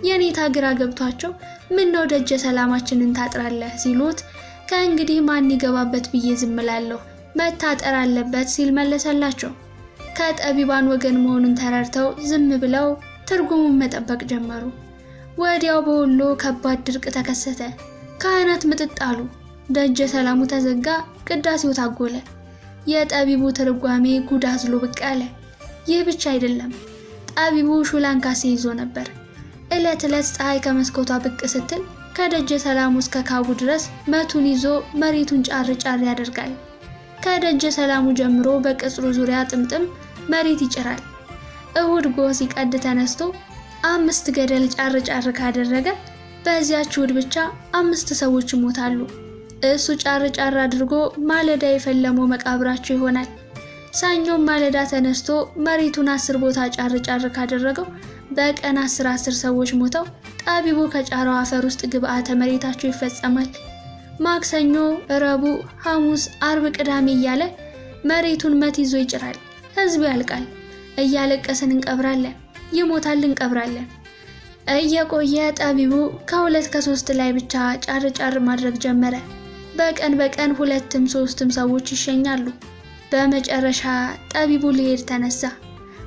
የኔታ ግራ ገብቷቸው ምን ነው ደጀ ሰላማችንን ታጥራለህ ሲሉት ከእንግዲህ ማን ይገባበት ብዬ ዝም እላለሁ፣ መታጠር አለበት ሲል መለሰላቸው። ከጠቢባን ወገን መሆኑን ተረድተው ዝም ብለው ትርጉሙን መጠበቅ ጀመሩ። ወዲያው በወሎ ከባድ ድርቅ ተከሰተ። ካህናት ምጥጥ አሉ። ደጀ ሰላሙ ተዘጋ፣ ቅዳሴው ታጎለ። የጠቢቡ ትርጓሜ ጉድ አዝሎ ብቅ አለ። ይህ ብቻ አይደለም፣ ጠቢቡ ሹላንካሴ ይዞ ነበር። ዕለት ዕለት ፀሐይ ከመስኮቷ ብቅ ስትል ከደጀ ሰላሙ እስከ ካቡ ድረስ መቱን ይዞ መሬቱን ጫር ጫር ያደርጋል። ከደጀ ሰላሙ ጀምሮ በቅጽሩ ዙሪያ ጥምጥም መሬት ይጭራል። እሁድ ጎህ ሲቀድ ተነስቶ 5 ገደል ጫር ጫር ካደረገ በዚያች እሁድ ብቻ 5 ሰዎች ይሞታሉ። እሱ ጫር ጫር አድርጎ ማለዳ የፈለመው መቃብራቸው ይሆናል። ሰኞም ማለዳ ተነስቶ መሬቱን 10 ቦታ ጫር ጫር ካደረገው በቀን 10 ሰዎች ሞተው ጠቢቡ ከጫራው አፈር ውስጥ ግብአተ መሬታቸው ይፈጸማል። ማክሰኞ፣ ረቡዕ፣ ሐሙስ፣ አርብ፣ ቅዳሜ እያለ መሬቱን መት ይዞ ይጭራል። ህዝብ ያልቃል። እያለቀስን እንቀብራለን፣ ይሞታል እንቀብራለን። እየቆየ ጠቢቡ ከ2 ከ3 ላይ ብቻ ጫር ጫር ማድረግ ጀመረ። በቀን 2ም 3ም ሰዎች ይሸኛሉ። በመጨረሻ ጠቢቡ ሊሄድ ተነሳ።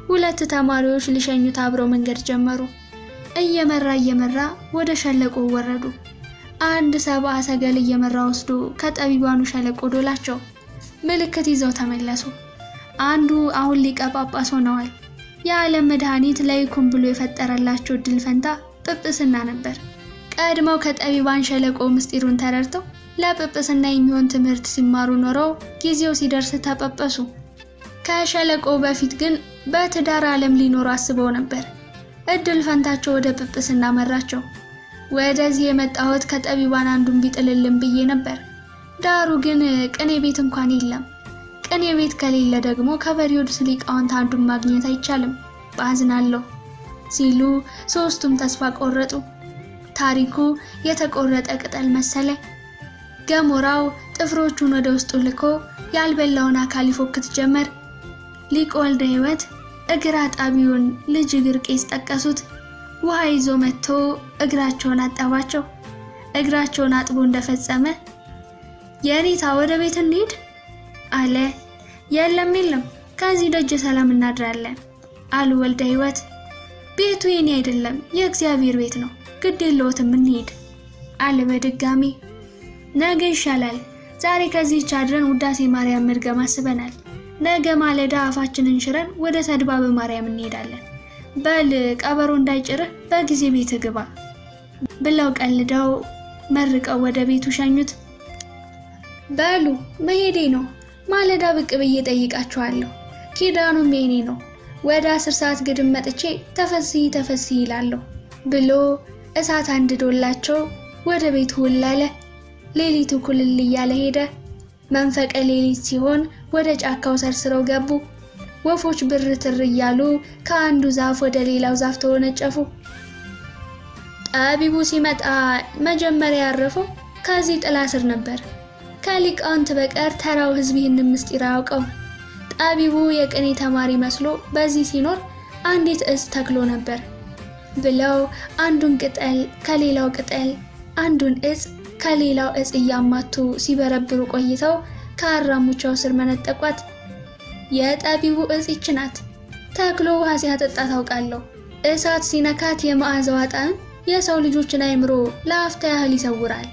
2 ተማሪዎች ሊሸኙት አብረው መንገድ ጀመሩ። እየመራ ወደ ሸለቆ ወረዱ። አንድ 70 ሰገል እየመራ ወስዶ ከጠቢባኑ ሸለቆ ዶላቸው። ምልክት ይዘው ተመለሱ። አንዱ አሁን ሊቀ ጳጳስ ሆነዋል። የዓለም መድኃኒት ለይኩን ብሎ የፈጠረላቸው ድል ፈንታ ጵጵስና ነበር። ቀድመው ከጠቢባን ሸለቆ ምስጢሩን ተረድተው ለጵጵስና የሚሆን ትምህርት ሲማሩ ኖረው ጊዜው ሲደርስ ተጳጳሱ። ከሸለቆ በፊት ግን በትዳር ዓለም ሊኖሩ አስበው ነበር። እድል ፈንታቸው ወደ ጵጵስና መራቸው። ወደዚህ የመጣሁት ከጠቢባን አንዱን ቢጥልልን ብዬ ነበር። ዳሩ ግን ቅኔ ቤት እንኳን የለም። ቅኔ ቤት ከሌለ ደግሞ ከበሬዎርስ ሊቃውንት አንዱን ማግኘት አይቻልም፣ ባዝናለሁ ሲሉ ሶስቱም ተስፋ ቆረጡ። ታሪኩ የተቆረጠ ቅጠል መሰለ። ገሞራው ጥፍሮቹን ወደ ውስጡ ልኮ ያልበላውን አካል ይፎክት ጀመር። ሊቀ ወልደ ሕይወት እግር አጣቢውን ልጅ እግር ቄስ ጠቀሱት። ውሃ ይዞ መጥቶ እግራቸውን አጠባቸው። እግራቸውን አጥቦ እንደፈጸመ የኔታ ወደ ቤት እንሂድ አለ። የለም ከዚህ ደጀ ሰላም እናድራለን አሉ ወልደ ሕይወት። ቤቱ የኔ አይደለም የእግዚአብሔር ቤት ነው፣ ግድ የለዎትም እንሂድ አለ በድጋሚ። ነገ ይሻላል፣ ዛሬ ከዚህ አድረን ውዳሴ ማርያም መድገም አስበናል። ነገ ማለዳ አፋችንን ሽረን ወደ ተድባበ ማርያም እንሄዳለን። በል ቀበሮ እንዳይጭርህ በጊዜ ቤት ግባ ብለው ቀልደው መርቀው ወደ ቤቱ ሸኙት። በሉ መሄዴ ነው፣ ማለዳ ብቅ ብዬ ጠይቃችኋለሁ። ኪዳኑም የኔ ነው። ወደ 10 ሰዓት ግድም መጥቼ ተፈስይ ይላለሁ ብሎ እሳት አንድዶላቸው ወደ ቤቱ ውላለ። ሌሊቱ ኩልል እያለ ሄደ። መንፈቀ ሌሊት ሲሆን ወደ ጫካው ሰርስረው ገቡ። ወፎች ብር ትር እያሉ ከአንዱ ዛፍ ወደ ሌላው ዛፍ ተወነጨፉ። ጠቢቡ ሲመጣ መጀመሪያ ያረፈው ከዚህ ጥላ ስር ነበር። ከሊቃውንት በቀር ተራው ሕዝብ ይህንን ምስጢር አያውቀው። ጠቢቡ የቅኔ ተማሪ መስሎ በዚህ ሲኖር አንዲት እጽ ተክሎ ነበር ብለው አንዱን ቅጠል ከሌላው ቅጠል፣ አንዱን እጽ ከሌላው እጽ እያማቱ ሲበረብሩ ቆይተው ከአራሙቻው ስር መነጠቋት። የጠቢቡ እጽ ይህች ናት። ተክሎ ውሃ ሲያጠጣ ታውቃለሁ። እሳት ሲነካት የመዓዛዋ ጣዕም የሰው ልጆችን አእምሮ ለአፍታ ያህል ይሰውራል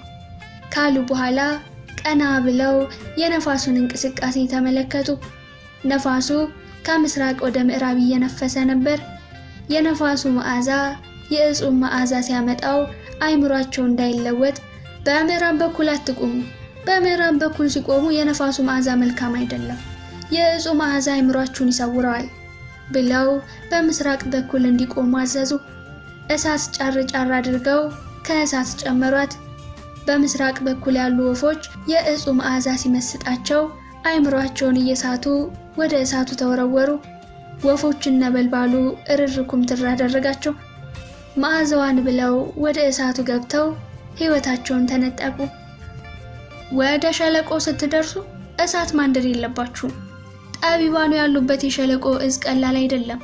ካሉ በኋላ ቀና ብለው የነፋሱን እንቅስቃሴ ተመለከቱ። ነፋሱ ከምስራቅ ወደ ምዕራብ እየነፈሰ ነበር። የነፋሱ መዓዛ የእጹን መዓዛ ሲያመጣው አእምሯቸው እንዳይለወጥ በምዕራብ በኩል አትቁሙ፣ በምዕራብ በኩል ሲቆሙ የነፋሱ መዓዛ መልካም አይደለም፣ የእጹ መዓዛ አእምሯችሁን ይሰውረዋል ብለው በምስራቅ በኩል እንዲቆሙ አዘዙ። እሳት ጫር ጫር አድርገው ከእሳት ጨመሯት። በምስራቅ በኩል ያሉ ወፎች የእጹ መዓዛ ሲመስጣቸው አእምሯቸውን እየሳቱ ወደ እሳቱ ተወረወሩ። ወፎችን ነበልባሉ እርርኩም ትር አደረጋቸው። መዓዛዋን ብለው ወደ እሳቱ ገብተው ሕይወታቸውን ተነጠቁ። ወደ ሸለቆ ስትደርሱ እሳት ማንደድ የለባችሁም። ጠቢባኑ ያሉበት የሸለቆ እጽ ቀላል አይደለም።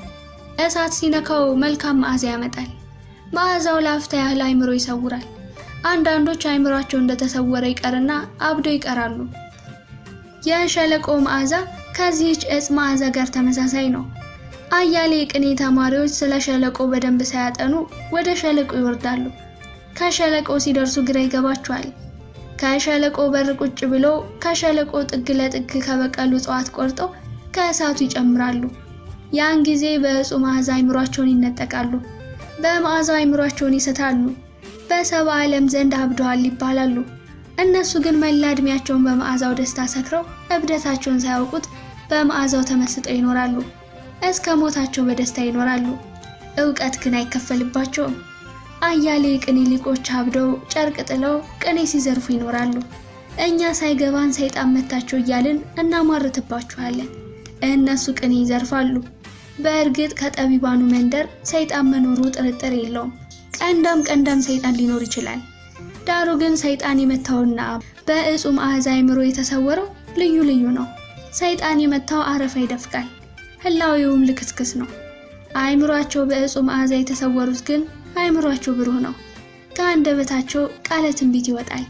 እሳት ሲነካው መልካም መዓዛ ያመጣል። መዓዛው ለአፍታ ያህል አእምሮ ይሰውራል። አንዳንዶች አእምሯቸው እንደተሰወረ ይቀርና አብደው ይቀራሉ። የሸለቆ መዓዛ ከዚህች እጽ መዓዛ ጋር ተመሳሳይ ነው። አያሌ የቅኔ ተማሪዎች ስለ ሸለቆ በደንብ ሳያጠኑ ወደ ሸለቆ ይወርዳሉ። ከሸለቆ ሲደርሱ ግራ ይገባቸዋል። ከሸለቆ በር ቁጭ ብሎ ከሸለቆ ጥግ ለጥግ ከበቀሉ እጽዋት ቆርጠው ከእሳቱ ይጨምራሉ። ያን ጊዜ በእጹ መዓዛ አእምሯቸውን ይነጠቃሉ። በመዓዛው አእምሯቸውን ይስታሉ። በሰባ ዓለም ዘንድ አብደዋል ይባላሉ። እነሱ ግን መላ ዕድሜያቸውን በመዓዛው ደስታ ሰክረው እብደታቸውን ሳያውቁት በመዓዛው ተመስጠው ይኖራሉ። እስከ ሞታቸው በደስታ ይኖራሉ። ዕውቀት ግን አይከፈልባቸውም። አያሌ ቅኔ ሊቆች አብደው ጨርቅ ጥለው ቅኔ ሲዘርፉ ይኖራሉ። እኛ ሳይገባን ሰይጣን መታቸው እያልን እናማርትባቸዋለን። እነሱ ቅኔ ይዘርፋሉ። በእርግጥ ከጠቢባኑ መንደር ሰይጣን መኖሩ ጥርጥር የለውም። ቀንዳም ሰይጣን ሊኖር ይችላል። ዳሩ ግን ሰይጣን የመታውና በእጹ መዓዛ አእምሮ የተሰወረው ልዩ ነው። ሰይጣን የመታው አረፋ ይደፍቃል፣ ህላዊውም ልክስክስ ነው። አእምሯቸው በእጹ መዓዛ የተሰወሩት ግን አእምሯቸው ብሩህ ነው። ከአንደበታቸው ቃለ ትንቢት ይወጣል።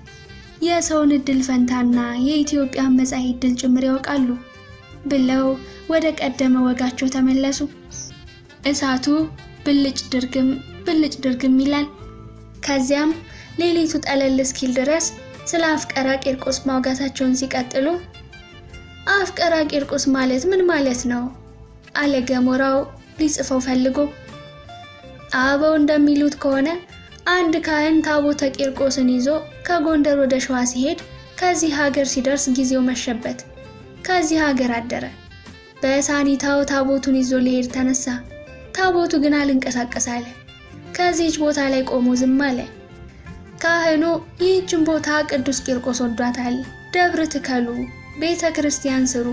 የሰውን ዕድል ፈንታና የኢትዮጵያ መጻኢ ዕድል ጭምር ያውቃሉ ብለው ወደ ቀደመ ወጋቸው ተመለሱ። እሳቱ ብልጭ ድርግም ይላል። ከዚያም ሌሊቱ ጠለል እስኪል ድረስ ስለ አፍቀራ ቂርቆስ ማውጋታቸውን ሲቀጥሉ አፍቀራ ቂርቆስ ማለት ምን ማለት ነው አለ ገሞራው ሊጽፈው ፈልጎ። አበው እንደሚሉት ከሆነ አንድ ካህን ታቦተ ቂርቆስን ይዞ ከጎንደር ወደ ሸዋ ሲሄድ ከዚህ ሀገር ሲደርስ ጊዜው መሸበት። ከዚህ ሀገር አደረ። በሳኒታው ታቦቱን ይዞ ሊሄድ ተነሳ። ታቦቱ ግን አልንቀሳቀስ አለ። ከዚህች ቦታ ላይ ቆሞ ዝም አለ። ካህኑ ይህችን ቦታ ቅዱስ ቂርቆስ ወዷታል፣ ደብር ትከሉ፣ ቤተ ክርስቲያን ስሩ፣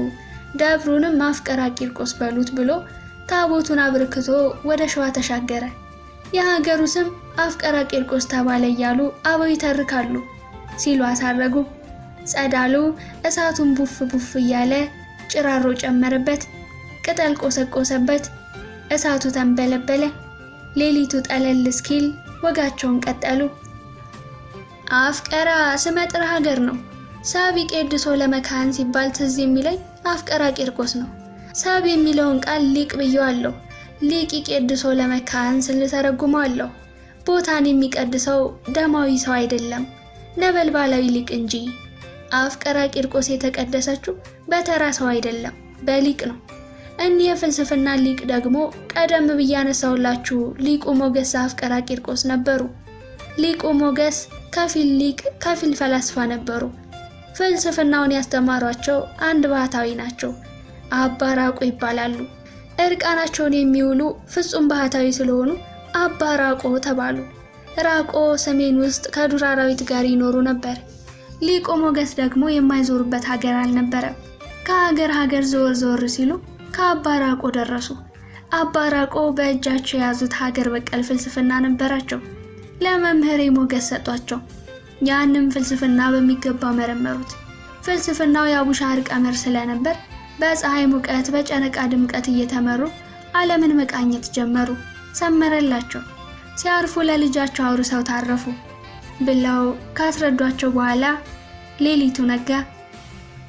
ደብሩንም አፍቀራ ቂርቆስ በሉት ብሎ ታቦቱን አብርክቶ ወደ ሸዋ ተሻገረ። የሀገሩ ስም አፍቀራ ቂርቆስ ተባለ እያሉ አበው ይተርካሉ ሲሉ አሳረጉ። ጸዳሉ እሳቱን ቡፍ እያለ ጭራሮ ጨመረበት፣ ቅጠል ቆሰቆሰበት፣ እሳቱ ተንበለበለ። ሌሊቱ ጠለል እስኪል ወጋቸውን ቀጠሉ። አፍቀራ ስመጥር ሀገር ነው። ሳቢ ቄድሶ ለመካን ሲባል ትዝ የሚለኝ አፍቀራ ቂርቆስ ነው። ሳቢ የሚለውን ቃል ሊቅ ብየዋለሁ። ሊቅ ቄድሶ ለመካን ስል ተረጉመዋለሁ። ቦታን የሚቀድሰው ደማዊ ሰው አይደለም፣ ነበልባላዊ ሊቅ እንጂ። አፍቀራ ቂርቆስ የተቀደሰችው በተራ ሰው አይደለም፣ በሊቅ ነው። እኒህ የፍልስፍና ሊቅ ደግሞ ቀደም ብያነሳውላችሁ ሊቁ ሞገስ አፍቀራ ቂርቆስ ነበሩ። ሊቁ ሞገስ ከፊል ሊቅ ከፊል ፈላስፋ ነበሩ። ፍልስፍናውን ያስተማሯቸው አንድ ባህታዊ ናቸው። አባ ራቆ ይባላሉ። እርቃናቸውን የሚውሉ ፍጹም ባህታዊ ስለሆኑ አባ ራቆ ተባሉ። ራቆ ሰሜን ውስጥ ከዱር አራዊት ጋር ይኖሩ ነበር። ሊቁ ሞገስ ደግሞ የማይዞሩበት ሀገር አልነበረም። ከሀገር ዞር ሲሉ ከአባ ራቆ ደረሱ። አባ ራቆ በእጃቸው የያዙት ሀገር በቀል ፍልስፍና ነበራቸው። ለመምህሬ ሞገስ ሰጧቸው። ያንም ፍልስፍና በሚገባ መረመሩት። ፍልስፍናው የአቡሻህር ቀመር ስለነበር በፀሐይ ሙቀት በጨረቃ ድምቀት እየተመሩ ዓለምን መቃኘት ጀመሩ። ሰመረላቸው። ሲያርፉ ለልጃቸው አውርሰው ታረፉ ብለው ካስረዷቸው በኋላ ሌሊቱ ነጋ።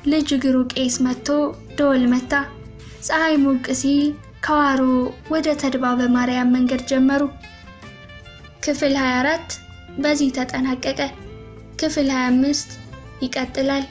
ልጅ እግሩ ቄስ መጥቶ ደወል መታ። ፀሐይ ሙቅ ሲል ከዋሮ ወደ ተድባበ ማርያም መንገድ ጀመሩ። ክፍል 24 በዚህ ተጠናቀቀ። ክፍል 25 ይቀጥላል።